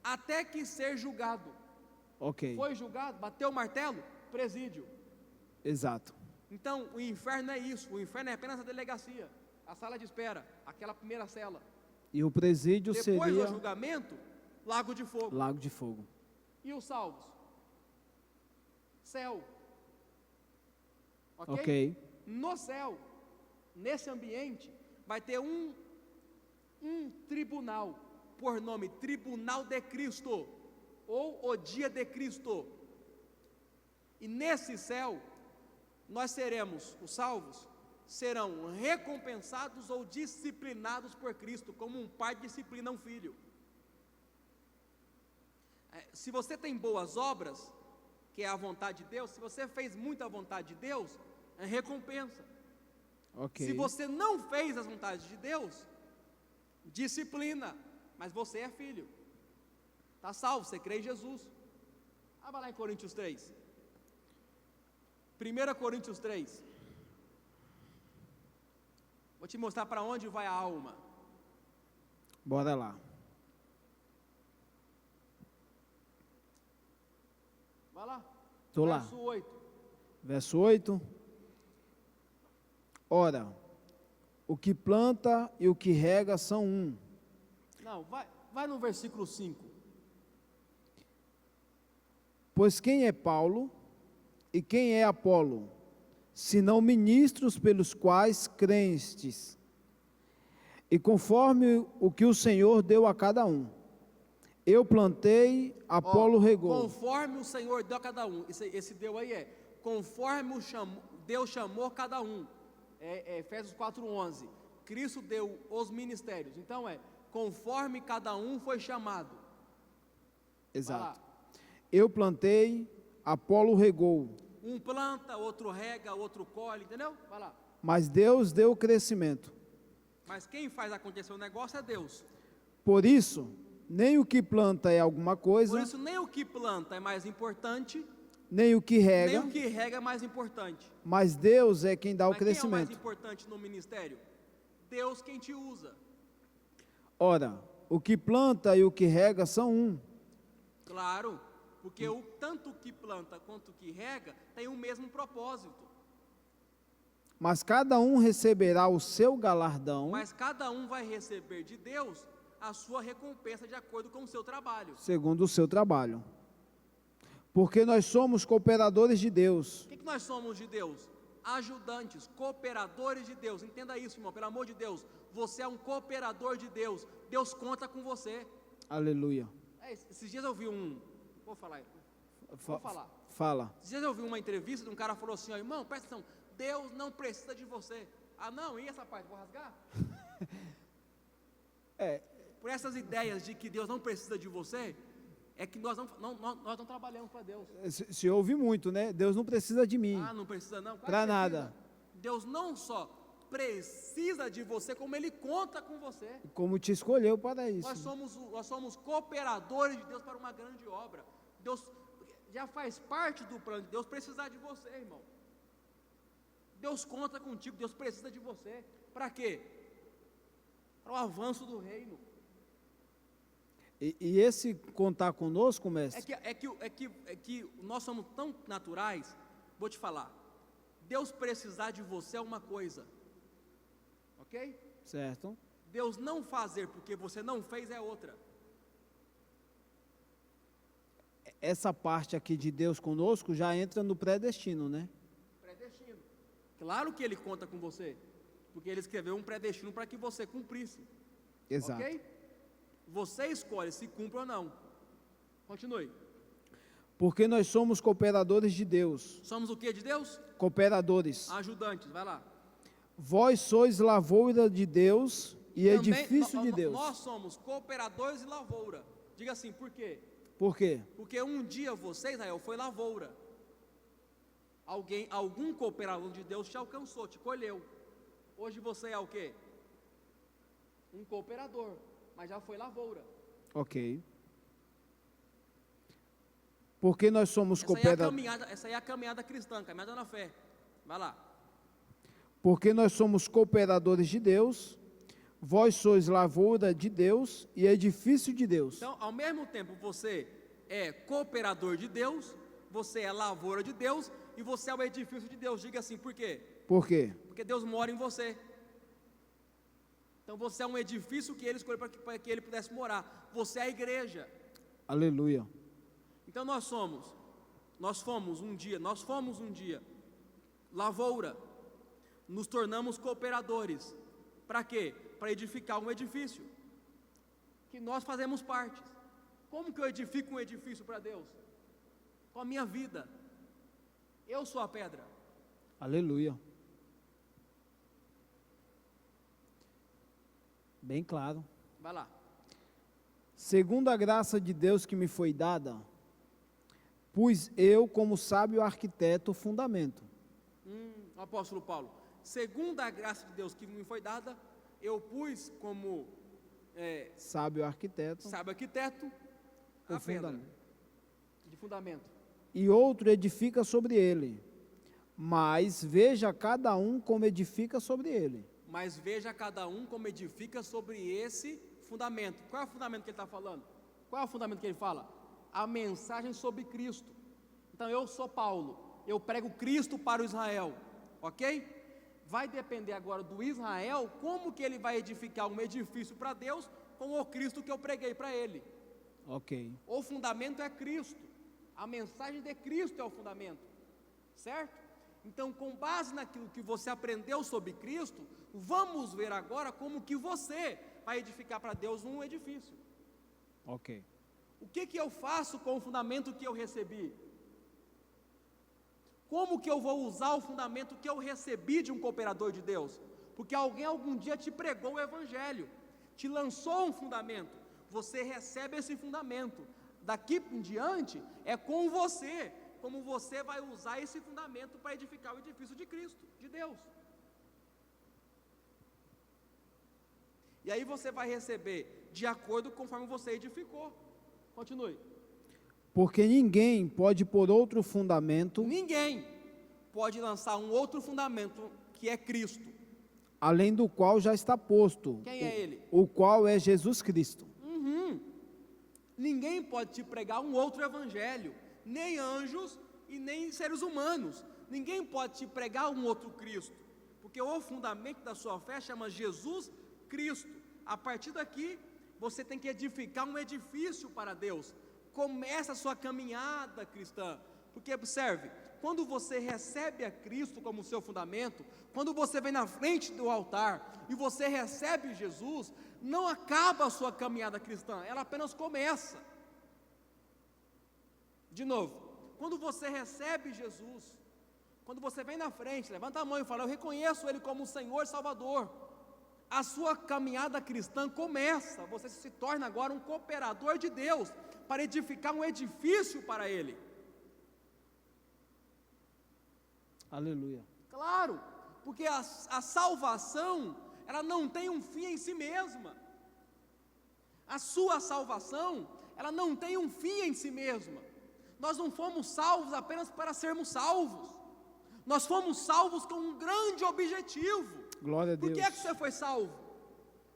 até que ser julgado. Ok. Foi julgado, bateu o martelo, presídio. Exato. Então, o inferno é isso, o inferno é apenas a delegacia, a sala de espera, aquela primeira cela. E o presídio Depois seria do julgamento, lago de fogo. lago de fogo. E os salvos? Céu. Ok? Ok. No céu, nesse ambiente, vai ter um tribunal, por nome Tribunal de Cristo, ou o Dia de Cristo. E nesse céu, nós seremos, os salvos, serão recompensados ou disciplinados por Cristo, como um pai disciplina um filho. Se você tem boas obras, que é a vontade de Deus, se você fez muita vontade de Deus, é recompensa. Ok. Se você não fez as vontades de Deus, disciplina, mas você é filho, está salvo, você crê em Jesus. Abra lá em Coríntios 3. 1 Coríntios 3. Vou te mostrar para onde vai a alma. Bora lá. Vai lá. Tô lá. Verso 8. Verso 8. Ora, o que planta e o que rega são um. Não, vai no versículo 5. Pois quem é Paulo e quem é Apolo, senão ministros pelos quais crestes, e conforme o que o Senhor deu a cada um. Eu plantei, Apolo regou. Conforme o Senhor deu a cada um. Esse deu aí é conforme Deus chamou cada um. Efésios 4:11. Cristo deu os ministérios. Então conforme cada um foi chamado. Exato. Eu plantei, Apolo regou. Um planta, outro rega, outro colhe, entendeu? Vai lá. Mas Deus deu o crescimento. Mas quem faz acontecer o negócio é Deus. Por isso, nem o que planta é alguma coisa, Por isso nem o que planta é mais importante, nem o que nem rega, o que rega é mais importante. mas Deus é quem dá o Mas quem é o mais crescimento. importante no ministério? Deus quem te usa. Ora, o que planta e o que rega são um. Claro, porque tanto o que planta quanto o que rega tem o mesmo propósito. Mas cada um receberá o seu galardão, Mas cada um vai receber de Deus a sua recompensa de acordo com o seu trabalho. segundo o seu trabalho. Porque nós somos cooperadores de Deus. O que nós somos de Deus? Ajudantes, cooperadores de Deus. Entenda isso, irmão, pelo amor de Deus. Você é um cooperador de Deus. Deus conta com você. Aleluia. Esses dias eu vi Vou falar. Vou falar. Fala. Esses dias eu vi uma entrevista de um cara que falou assim: ó, irmão, presta atenção, Deus não precisa de você. Ah, não? E essa parte? Vou rasgar? Por essas ideias de que Deus não precisa de você, é que nós não trabalhamos para Deus. Se ouve muito, né? Deus não precisa de mim. Ah, não precisa não? Claro Para que precisa. nada. Deus não só precisa de você, como Ele conta com você. Como te escolheu para isso. Nós somos cooperadores de Deus para uma grande obra. Deus já faz parte do plano de Deus precisar de você, irmão. Deus conta contigo, Deus precisa de você. Para quê? Para o avanço do reino. E esse contar conosco, mestre? É que nós somos tão naturais. Vou te falar. Deus precisar de você é uma coisa. Ok? Certo. Deus não fazer porque você não fez é outra. Essa parte aqui de Deus conosco já entra no predestino, né? Predestino. Claro que Ele conta com você, porque Ele escreveu um predestino para que você cumprisse. Exato. Ok? Você escolhe se cumpre ou não. Continue. Porque nós somos cooperadores de Deus. Somos o que de Deus? Cooperadores. Ajudantes, vai lá. Vós sois lavoura de Deus e Também, edifício de Deus. Nós somos cooperadores de lavoura. Diga assim, por quê? Por quê? Porque um dia você, Israel, foi lavoura. Algum cooperador de Deus te alcançou, te colheu. Hoje você é o quê? Um cooperador, mas já foi lavoura. Ok. Porque nós somos cooperadores. Essa aí é a caminhada cristã, caminhada na fé. Vai lá. Porque nós somos cooperadores de Deus, vós sois lavoura de Deus e edifício de Deus. Então, ao mesmo tempo, você é cooperador de Deus, você é lavoura de Deus e você é o edifício de Deus. Diga assim, por quê? Por quê? Porque Deus mora em você. Então, você é um edifício que Ele escolheu para que Ele pudesse morar. Você é a igreja. Aleluia. Então, nós fomos um dia lavoura. Nos tornamos cooperadores. Para quê? Para edificar um edifício. Que nós fazemos parte. Como que eu edifico um edifício para Deus? Com a minha vida. Eu sou a pedra. Aleluia. Bem claro. Vai lá. segundo a graça de Deus que me foi dada, pus eu, como sábio arquiteto, o fundamento. O apóstolo Paulo, segundo a graça de Deus que me foi dada, eu pus como Sábio arquiteto, sábio arquiteto o a pedra fundamento. de fundamento. E outro edifica sobre ele. Mas veja cada um como edifica sobre ele. Mas veja cada um como edifica sobre esse fundamento. Qual é o fundamento que ele está falando? Qual é o fundamento que ele fala? A mensagem sobre Cristo. Então eu sou Paulo, eu prego Cristo para o Israel, ok? Vai depender agora do Israel, como que ele vai edificar um edifício para Deus com o Cristo que eu preguei para ele. Ok. O fundamento é Cristo, a mensagem de Cristo é o fundamento, certo? Então, com base naquilo que você aprendeu sobre Cristo, vamos ver agora como que você vai edificar para Deus um edifício. Ok. O que eu faço com o fundamento que eu recebi? Como que eu vou usar o fundamento que eu recebi de um cooperador de Deus? Porque alguém algum dia te pregou o Evangelho, te lançou um fundamento, você recebe esse fundamento. Daqui em diante, é com você, como você vai usar esse fundamento para edificar o edifício de Cristo, de Deus. E aí você vai receber de acordo conforme você edificou. Continue. Porque ninguém pode pôr outro fundamento, Ninguém pode lançar um outro fundamento que é Cristo. além do qual já está posto. Quem é ele? O qual é Jesus Cristo. Ninguém pode te pregar um outro evangelho, nem anjos e nem seres humanos. Ninguém pode te pregar um outro Cristo, porque o fundamento da sua fé chama Jesus Cristo. A partir daqui, você tem que edificar um edifício para Deus. Começa a sua caminhada cristã, porque observe, quando você recebe a Cristo como seu fundamento, quando você vem na frente do altar e você recebe Jesus, não acaba a sua caminhada cristã, ela apenas começa. De novo, quando você recebe Jesus, quando você vem na frente, levanta a mão e fala, eu reconheço Ele como Senhor e Salvador, a sua caminhada cristã começa, você se torna agora um cooperador de Deus, para edificar um edifício para Ele. Aleluia. Claro, porque a salvação, ela não tem um fim em si mesma. A sua salvação, ela não tem um fim em si mesma. Nós não fomos salvos apenas para sermos salvos. Nós fomos salvos com um grande objetivo. Glória a Deus. Por que é que você foi salvo?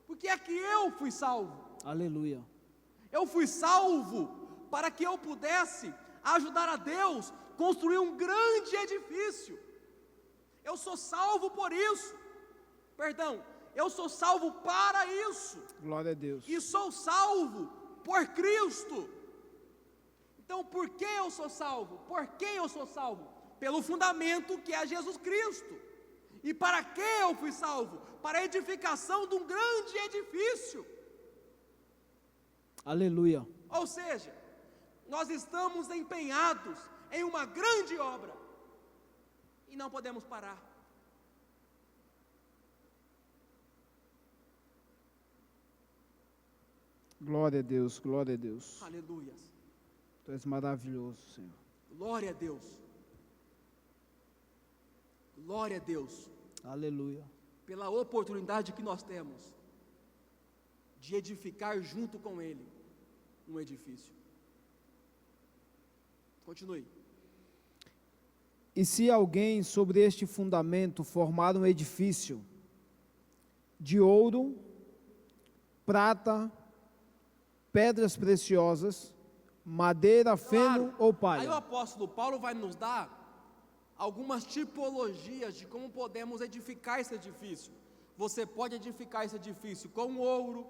Por que é que eu fui salvo? Aleluia. Eu fui salvo para que eu pudesse ajudar a Deus a construir um grande edifício. Eu sou salvo por isso. Perdão, eu sou salvo para isso. Glória a Deus. E sou salvo por Cristo. Então, por que eu sou salvo? Por quem eu sou salvo? Pelo fundamento que é Jesus Cristo. E para que eu fui salvo? Para a edificação de um grande edifício. Aleluia. Ou seja, nós estamos empenhados em uma grande obra e não podemos parar. Glória a Deus, glória a Deus. Aleluia. Tu és maravilhoso, Senhor. Glória a Deus. Glória a Deus Aleluia. pela oportunidade que nós temos de edificar junto com Ele um edifício. Continue. E se alguém sobre este fundamento formar um edifício de ouro, prata, pedras preciosas, madeira, feno ou Aí o palha. apóstolo Paulo vai nos dar algumas tipologias de como podemos edificar esse edifício. Você pode edificar esse edifício com ouro,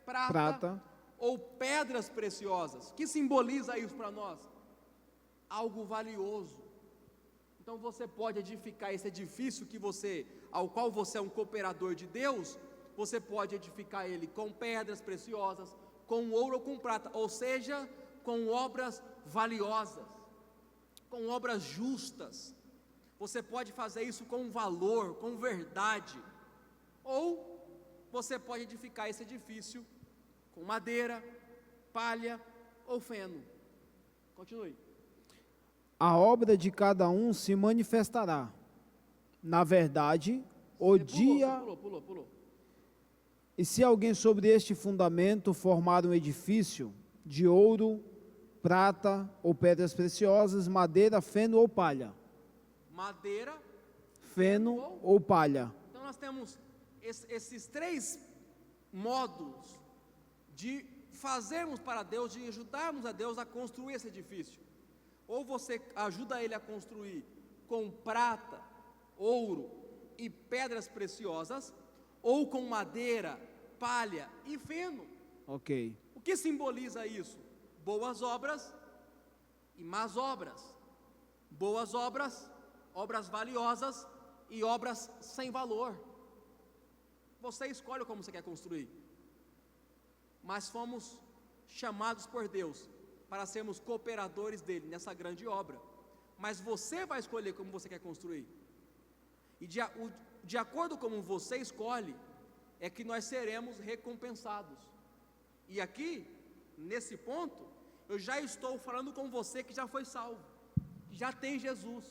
prata ou pedras preciosas. Que simboliza isso para nós? Algo valioso. Então você pode edificar esse edifício ao qual você é um cooperador de Deus. Você pode edificar ele com pedras preciosas, com ouro ou com prata, ou seja, com obras valiosas, com obras justas. Você pode fazer isso com valor, com verdade, ou você pode edificar esse edifício com madeira, palha ou feno. Continue. A obra de cada um se manifestará. Na verdade, o dia... Pulou. E se alguém sobre este fundamento formar um edifício de ouro, prata ou pedras preciosas, madeira, feno ou palha. Madeira, Feno ou palha. Então nós temos esses três modos de fazermos para Deus, de ajudarmos a Deus a construir esse edifício. Ou você ajuda Ele a construir com prata, ouro e pedras preciosas, ou com madeira, palha e feno. Ok. O que simboliza isso? Boas obras e más obras. Boas obras, obras valiosas e obras sem valor. Você escolhe como você quer construir. Mas fomos chamados por Deus para sermos cooperadores dele nessa grande obra. Mas você vai escolher como você quer construir. E de acordo com como você escolhe, é que nós seremos recompensados. E aqui, nesse ponto, eu já estou falando com você que já foi salvo, que já tem Jesus.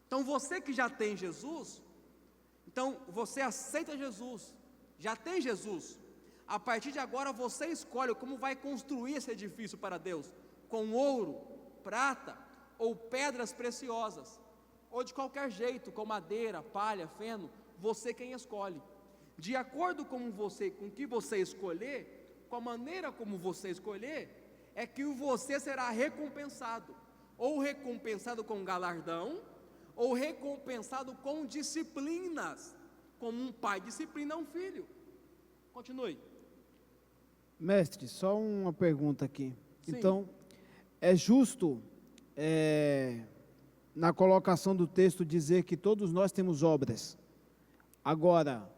Então você que já tem Jesus, então você aceita Jesus, já tem Jesus. A partir de agora você escolhe como vai construir esse edifício para Deus, com ouro, prata ou pedras preciosas, ou de qualquer jeito, com madeira, palha, feno, você quem escolhe. De acordo com o que você escolher, com a maneira como você escolher, é que você será recompensado, ou recompensado com galardão, ou recompensado com disciplinas, como um pai disciplina um filho. Continue. Mestre, só uma pergunta aqui. Sim. Então, é justo na colocação do texto dizer que todos nós temos obras. Agora,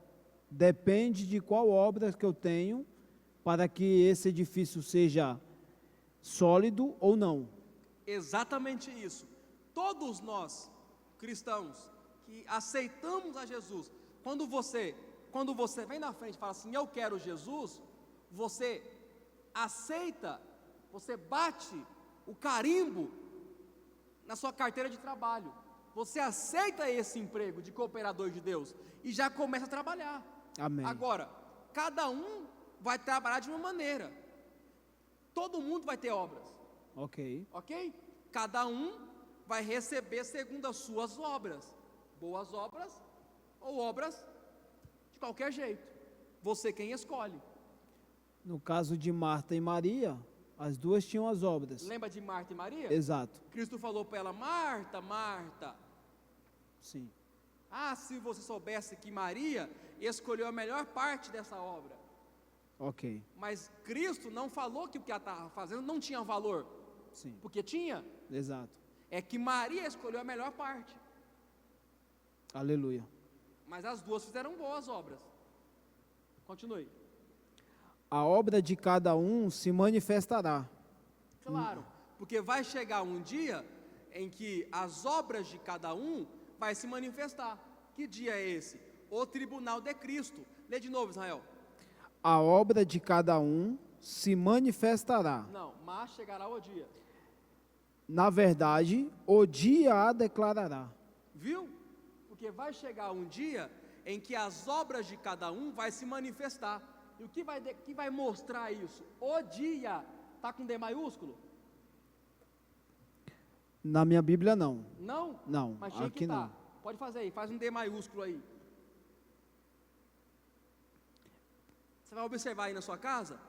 depende de qual obra que eu tenho para que esse edifício seja sólido ou não. Exatamente isso. Todos nós, cristãos, que aceitamos a Jesus, quando você vem na frente e fala assim, eu quero Jesus, você aceita, você bate o carimbo na sua carteira de trabalho, você aceita esse emprego de cooperador de Deus e já começa a trabalhar. Amém. Agora, cada um vai trabalhar de uma maneira, todo mundo vai ter obras, Ok. ok? Cada um vai receber segundo as suas obras, boas obras ou obras de qualquer jeito, você quem escolhe. No caso de Marta e Maria, as duas tinham as obras. Lembra de Marta e Maria? Exato. Cristo falou para ela, Marta, Marta, Sim. se você soubesse que Maria escolheu a melhor parte dessa obra. Ok. Mas Cristo não falou que o que ela estava fazendo não tinha valor, Sim. porque tinha. Exato. É que Maria escolheu a melhor parte, Aleluia. mas as duas fizeram boas obras. Continue. A obra de cada um se manifestará. Claro, porque vai chegar um dia em que as obras de cada um vai se manifestar. Que dia é esse? O tribunal de Cristo. Lê de novo, Israel. A obra de cada um se manifestará. Não, mas chegará o dia. Na verdade, o dia a declarará. Viu? Porque vai chegar um dia em que as obras de cada um vai se manifestar. E o que vai mostrar isso? O dia. Está com D maiúsculo? Na minha Bíblia, não. Não? Não, Mas tinha aqui que tá. não. Pode fazer aí, faz um D maiúsculo aí. Você vai observar aí na sua casa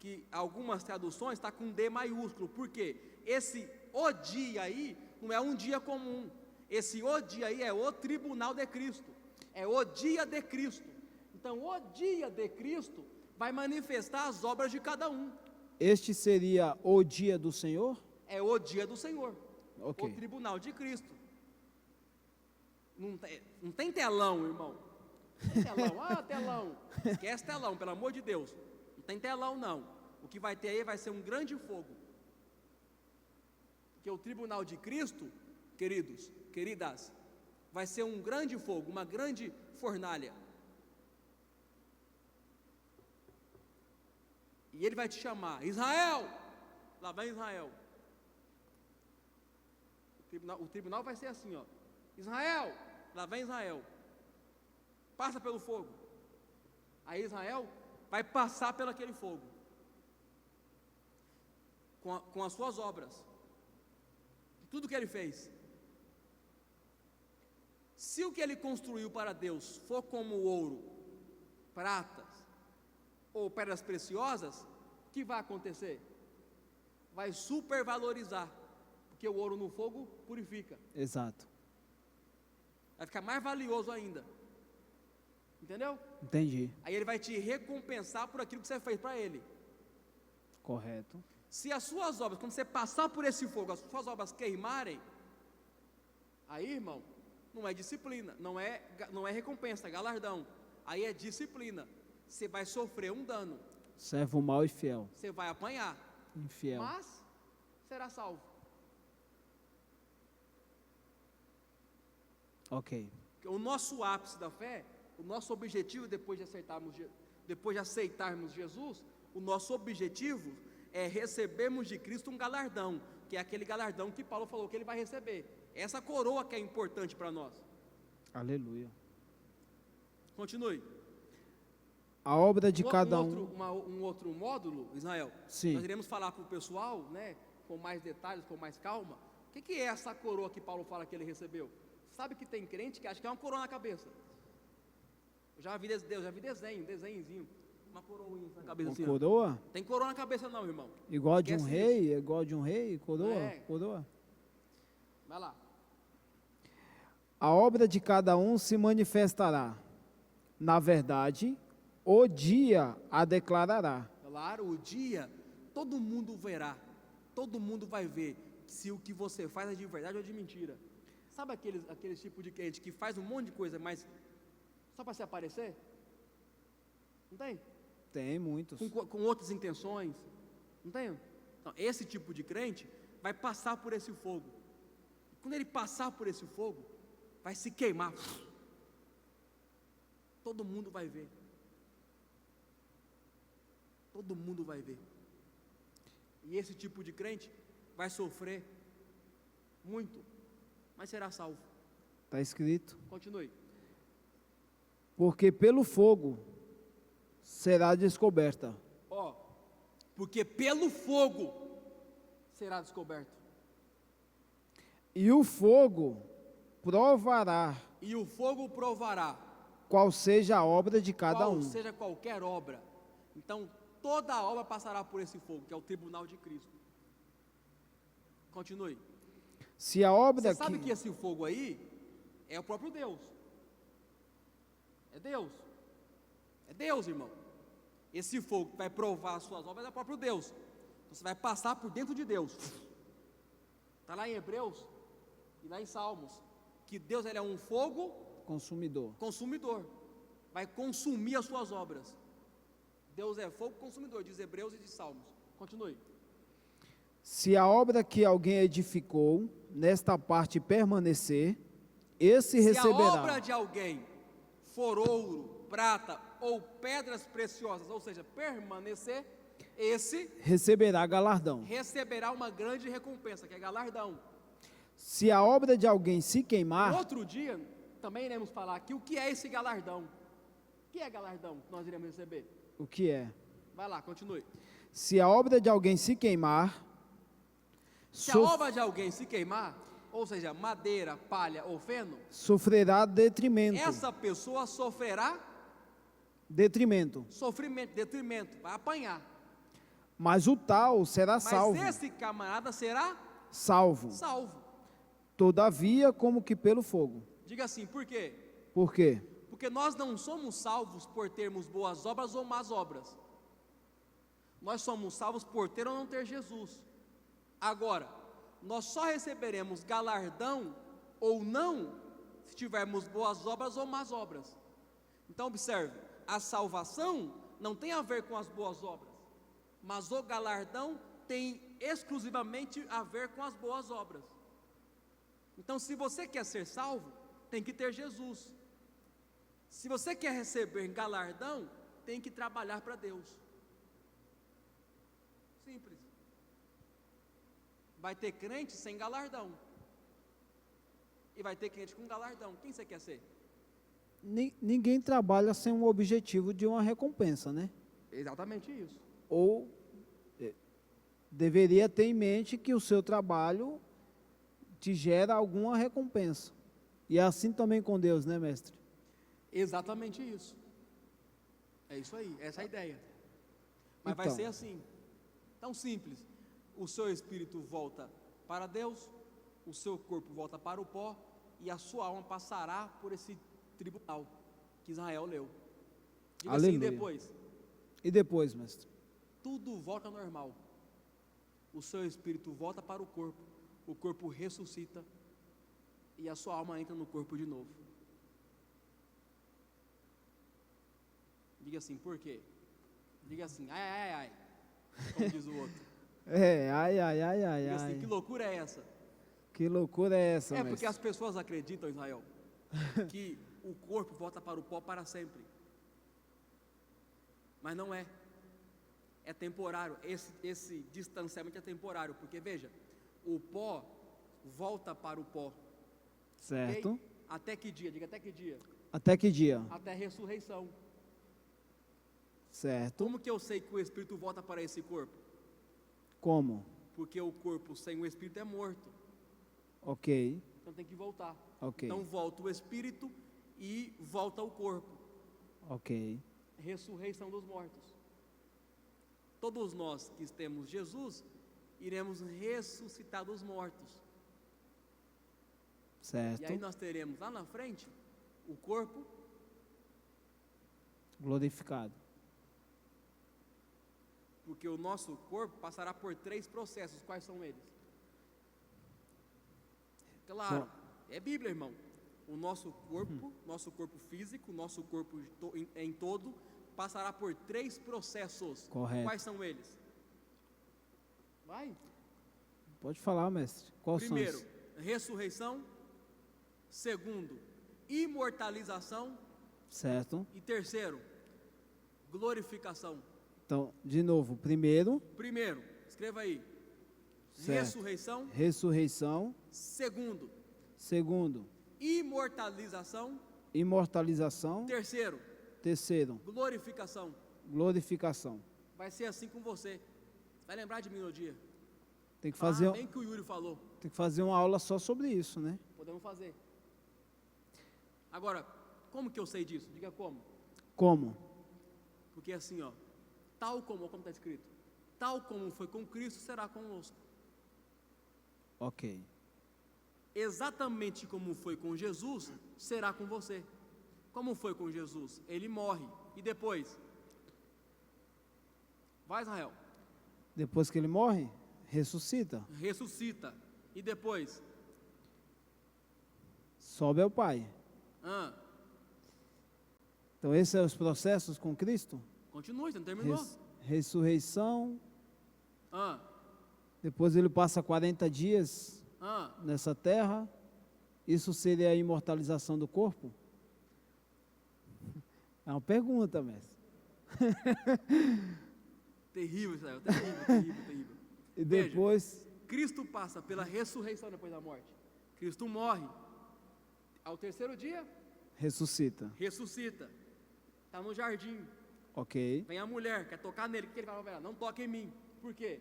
que algumas traduções está com D maiúsculo. Por quê? Esse o dia aí não é um dia comum. Esse o dia aí é o tribunal de Cristo. É o dia de Cristo. Então o dia de Cristo vai manifestar as obras de cada um. Este seria o dia do Senhor? É o dia do Senhor. Ok. O tribunal de Cristo. Não tem telão, irmão. Não tem telão. Telão. Esquece telão, pelo amor de Deus. Não tem telão, não. O que vai ter aí vai ser um grande fogo. Porque o tribunal de Cristo, queridos, queridas, vai ser um grande fogo, uma grande fornalha. E ele vai te chamar, Israel, lá vem Israel. O tribunal vai ser assim, ó, Israel, lá vem Israel, passa pelo fogo. Aí Israel vai passar pelo aquele fogo, com as suas obras, tudo que ele fez. Se o que ele construiu para Deus for como ouro, pratas ou pedras preciosas, o que vai acontecer? Vai supervalorizar, porque o ouro no fogo purifica. Exato. Vai ficar mais valioso ainda. Entendeu? Entendi. Aí ele vai te recompensar por aquilo que você fez para ele. Correto. Se as suas obras, quando você passar por esse fogo, as suas obras queimarem, aí, irmão, não é disciplina, não é recompensa, é galardão. Aí é disciplina. Você vai sofrer um dano. Servo mau e fiel. Você vai apanhar. Infiel. Mas será salvo. Ok. O nosso ápice da fé, o nosso objetivo depois de aceitarmos Jesus, o nosso objetivo é recebermos de Cristo um galardão, que é aquele galardão que Paulo falou que ele vai receber. Essa coroa que é importante para nós. Aleluia. Continue. A obra de cada Um outro módulo, Israel. Sim. Nós iremos falar para o pessoal, né, com mais detalhes, com mais calma. O que é essa coroa que Paulo fala que ele recebeu? Sabe que tem crente que acha que é uma coroa na cabeça. Eu já vi desenhozinho, uma coroinha na cabeça Uma assim. coroa? Tem coroa na cabeça não, irmão. Igual de um Esquece rei? isso. Igual de um rei? Coroa? É. Coroa? Vai lá. A obra de cada um se manifestará. Na verdade, o dia a declarará. Claro, o dia, todo mundo verá. Todo mundo vai ver se o que você faz é de verdade ou de mentira. Sabe aqueles tipo de crente que faz um monte de coisa, mas só para se aparecer? Não tem? Tem muitos. Com outras intenções? Não tem? Então, esse tipo de crente vai passar por esse fogo. Quando ele passar por esse fogo, vai se queimar. Todo mundo vai ver. Todo mundo vai ver. E esse tipo de crente vai sofrer muito, mas será salvo. Está escrito. Continue. Porque pelo fogo será descoberta. Ó, porque pelo fogo será descoberto. E o fogo provará E o fogo provará qual seja a obra de cada qual um. seja qualquer obra. Então, toda a obra passará por esse fogo, que é o tribunal de Cristo. Continue. Se a obra Você sabe que esse fogo aí é o próprio Deus. É Deus. É Deus, irmão. Esse fogo que vai provar as suas obras é o próprio Deus. Então, você vai passar por dentro de Deus. Está lá em Hebreus e lá em Salmos, que Deus ele é um fogo consumidor. Vai consumir as suas obras. Deus é fogo consumidor, diz Hebreus e diz Salmos. Continue. Se a obra que alguém edificou nesta parte permanecer, esse receberá. Se a obra de alguém for ouro, prata ou pedras preciosas, ou seja, permanecer, esse receberá galardão. receberá uma grande recompensa, que é galardão. Se a obra de alguém se No queimar, outro dia, também iremos falar aqui o que é esse galardão. O que é galardão que nós iremos receber? o que é? Vai lá, continue. Se a obra de alguém se queimar, Se a obra de alguém se queimar, ou seja, madeira, palha ou feno, sofrerá detrimento. essa pessoa sofrerá Detrimento. sofrimento, detrimento, vai apanhar. Mas o tal será Mas salvo. esse camarada será Salvo. salvo. Todavia, como que pelo fogo. Diga assim, por quê? Por quê? Porque nós não somos salvos por termos boas obras ou más obras. Nós somos salvos por ter ou não ter Jesus. Agora, nós só receberemos galardão ou não se tivermos boas obras ou más obras. Então observe, a salvação não tem a ver com as boas obras, mas o galardão tem exclusivamente a ver com as boas obras. Então, se você quer ser salvo, tem que ter Jesus. Se você quer receber galardão, tem que trabalhar para Deus. Simples. Vai ter crente sem galardão. E vai ter crente com galardão. Quem você quer ser? Ninguém trabalha sem um objetivo de uma recompensa, né? Exatamente isso. Ou deveria ter em mente que o seu trabalho te gera alguma recompensa. E é assim também com Deus, né, mestre? Exatamente isso. É isso aí, essa é a ideia. Mas vai Então. ser assim, tão simples. O seu espírito volta para Deus, o seu corpo volta para o pó, e a sua alma passará por esse tribunal que Israel leu. Diga assim, Aleluia. depois, E depois, mestre? tudo volta ao normal. O seu espírito volta para o corpo ressuscita, e a sua alma entra no corpo de novo. Diga assim, por quê? Diga assim, ai, ai, ai, como diz o outro. Ai, ai, ai, ai, Diga assim, ai. que loucura é essa? Que loucura é essa, É porque mestre? as pessoas acreditam, Israel, que o corpo volta para o pó para sempre. Mas não é. É temporário. Esse distanciamento é temporário. Porque veja, o pó volta para o pó. Certo. Ok? Até que dia? Diga até que dia? Até que dia? Até a ressurreição. Certo. Como que eu sei que o espírito volta para esse corpo? Como? Porque o corpo sem o espírito é morto. Ok. Então tem que voltar. Ok. Então volta o espírito e volta o corpo. Ok. Ressurreição dos mortos. Todos nós que temos Jesus, iremos ressuscitar dos mortos. Certo. E aí nós teremos lá na frente o corpo Glorificado. porque o nosso corpo passará por 3 processos. Quais são eles? Claro, é Bíblia, irmão. O nosso corpo físico, nosso corpo em todo, passará por 3 processos. Correto. Quais são eles? Vai. Pode falar, mestre. Quais são Primeiro, esses? ressurreição. Segundo, imortalização. Certo. E terceiro, glorificação. Então, de novo, primeiro, Primeiro, escreva aí. Certo. Ressurreição. ressurreição. Segundo, Segundo, imortalização. imortalização. Terceiro, Terceiro, glorificação. glorificação. Vai ser assim com você. Vai lembrar de mim no dia. Tem que fazer, Bem que o Yuri falou. tem que fazer uma aula só sobre isso, né? Podemos fazer. Agora, como que eu sei disso? Diga como. Como? Porque assim, ó, tal como está escrito, tal como foi com Cristo, será conosco. Ok. Exatamente como foi com Jesus, será com você. Como foi com Jesus? Ele morre. E depois? Vai, Israel. Depois que ele morre, ressuscita. Ressuscita. E depois? Sobe ao Pai. Ah, Então, esses são os processos com Cristo? continue, você não terminou? Ressurreição. Ah, Depois ele passa 40 dias ah. nessa terra. Isso seria a imortalização do corpo? É uma pergunta, mestre. Terrível, Israel, terrível, terrível, terrível. E Veja. depois, Cristo passa pela ressurreição depois da morte. Cristo morre. Ao terceiro dia, ressuscita. ressuscita. Está no jardim. Ok. Vem a mulher, quer tocar nele. O que ele fala para ela? Não toque em mim. Por quê?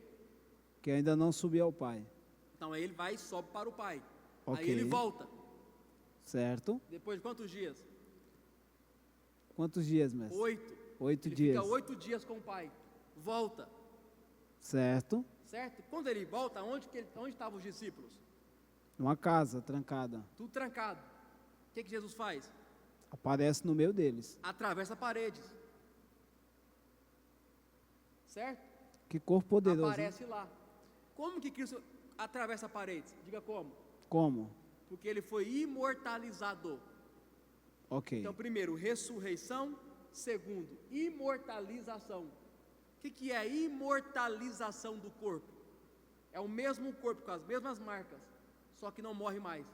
Que ainda não subiu ao Pai. Então aí ele vai e sobe para o Pai. Ok. Aí ele volta. Certo? Depois de quantos dias? Quantos dias, mestre? 8. 8 Ele dias. fica 8 dias com o Pai. Volta. Certo? Certo? Quando ele volta, onde estavam os discípulos? Numa casa trancada. Tudo trancado. O que Jesus faz? Aparece no meio deles. Atravessa paredes. Certo? Que corpo poderoso. hein? Aparece lá. Como que Cristo atravessa paredes? Diga como. Como? Porque ele foi imortalizado. Ok. Então, primeiro, ressurreição. Segundo, imortalização. O que é imortalização do corpo? É o mesmo corpo, com as mesmas marcas, só que não morre mais.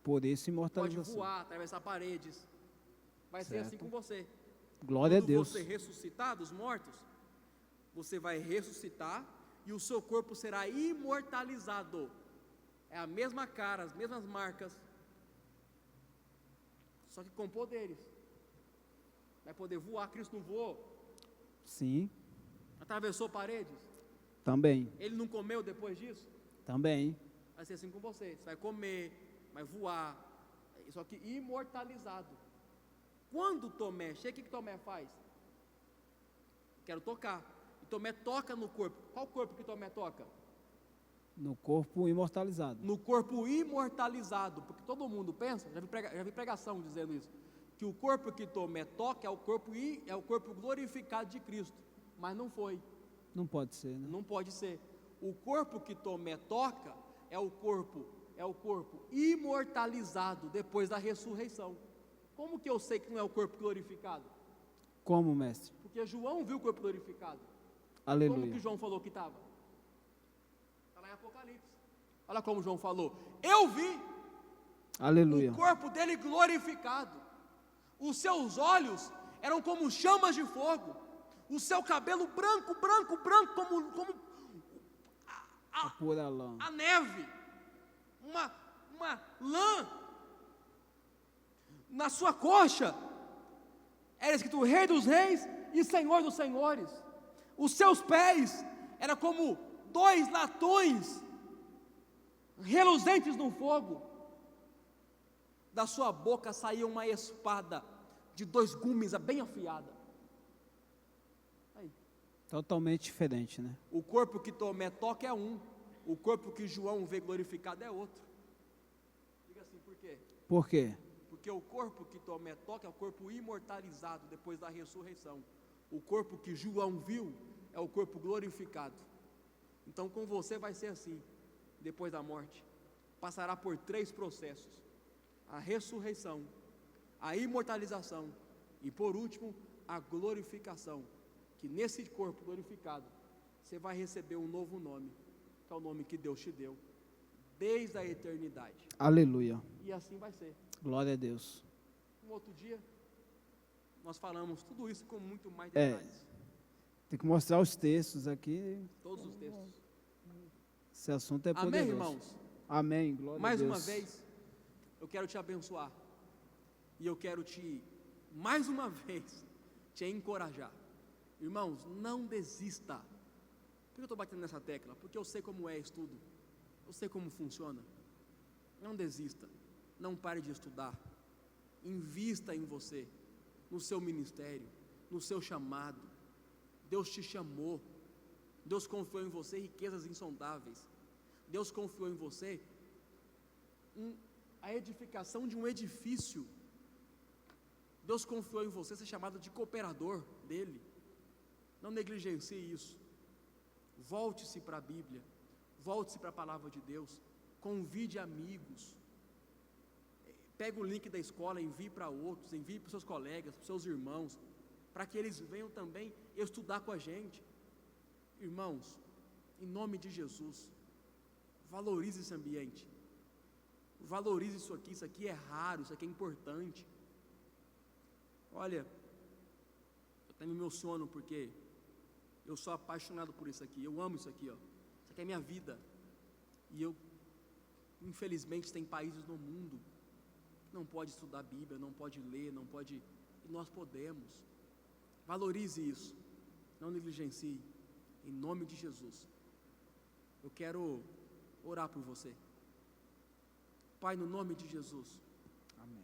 Por isso, Pode imortalização. voar, atravessar paredes. Vai ser assim Certo. com você. Glória a Quando Deus. você ressuscitar dos mortos, você vai ressuscitar, e o seu corpo será imortalizado. É a mesma cara, as mesmas marcas, só que com poderes. Vai poder voar. Cristo não voou, Sim, atravessou paredes. também. Ele não comeu depois disso. Também. Vai ser assim com você. Você vai comer, vai voar, só que imortalizado. Quando Tomé chega, o que Tomé faz? Quero tocar. E Tomé toca no corpo. Qual corpo que Tomé toca? No corpo imortalizado. No corpo imortalizado. Porque todo mundo pensa, já vi pregação dizendo isso, que o corpo que Tomé toca é o corpo glorificado de Cristo. Mas não foi. Não pode ser, né? Não pode ser. O corpo que Tomé toca é o corpo imortalizado depois da ressurreição. Como que eu sei que não é o corpo glorificado? Como, mestre? Porque João viu o corpo glorificado. Como Aleluia. que João falou que estava? Está lá em Apocalipse. Olha como João falou. Eu vi Aleluia. o corpo dele glorificado. Os seus olhos eram como chamas de fogo. O seu cabelo branco, como A pura lã. a neve. Uma lã. Na sua coxa era escrito Rei dos Reis e Senhor dos Senhores. Os seus pés eram como 2 latões reluzentes no fogo. Da sua boca saía uma espada de 2 gumes bem afiada. Aí, Totalmente diferente, né? o corpo que Tomé toca é um, o corpo que João vê glorificado é outro. Diga assim, por quê? Por quê? Porque o corpo que Tomé toca é o corpo imortalizado depois da ressurreição. O corpo que João viu é o corpo glorificado. Então com você vai ser assim, depois da morte. Passará por 3 processos: a ressurreição, a imortalização e por último, a glorificação. Que nesse corpo glorificado, você vai receber um novo nome, que é o nome que Deus te deu, desde a eternidade. Aleluia. E assim vai ser. Glória a Deus. Um outro dia, nós falamos tudo isso com muito mais É. detalhes. Tem que mostrar os textos aqui. Todos os textos. Esse assunto é poderoso. Amém, irmãos? Amém. Glória a Mais Deus. uma vez, eu quero te abençoar. E eu quero mais uma vez, te encorajar. Irmãos, não desista. Por que eu estou batendo nessa tecla? Porque eu sei como é estudo. Eu sei como funciona. Não desista. Não pare de estudar. Invista em você, no seu ministério, no seu chamado. Deus te chamou. Deus confiou em você riquezas insondáveis. Deus confiou em você a edificação de um edifício. Deus confiou em você ser chamado de cooperador dele. Não negligencie isso. Volte-se para a Bíblia. Volte-se para a palavra de Deus. Convide amigos. Pega o link da escola, envie para outros, envie para os seus colegas, para os seus irmãos, para que eles venham também estudar com a gente. Irmãos, em nome de Jesus, valorize esse ambiente. Valorize isso aqui é raro, isso aqui é importante. Olha, eu até me emociono porque eu sou apaixonado por isso aqui, eu amo isso aqui, ó. Isso aqui é minha vida. E infelizmente, tem países no mundo que não pode estudar a Bíblia, não pode ler, não pode, e nós podemos. Valorize isso, não negligencie, em nome de Jesus. Eu quero orar por você. Pai, no nome de Jesus. Amém.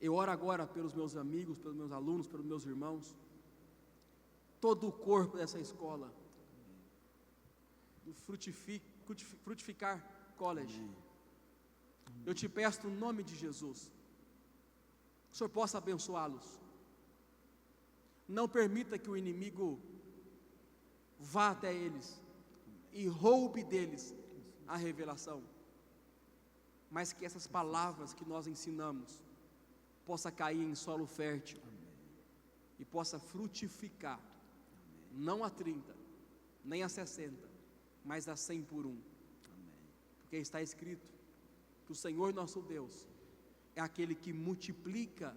Eu oro agora pelos meus amigos, pelos meus alunos, pelos meus irmãos, todo o corpo dessa escola, do Frutificar College. Eu te peço no nome de Jesus, que o Senhor possa abençoá-los. Não permita que o inimigo vá até eles e roube deles a revelação, mas que essas palavras que nós ensinamos possa cair em solo fértil e possa frutificar, não a 30, nem a 60, mas a 100 por 1. Porque está escrito que o Senhor nosso Deus é aquele que multiplica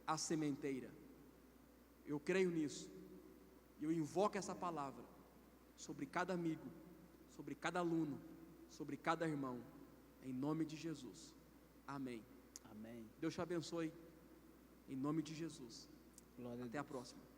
a sementeira. Eu creio nisso, e eu invoco essa palavra sobre cada amigo, sobre cada aluno, sobre cada irmão, em nome de Jesus. Amém. Amém. Deus te abençoe, em nome de Jesus. Glória a Até a Deus. próxima.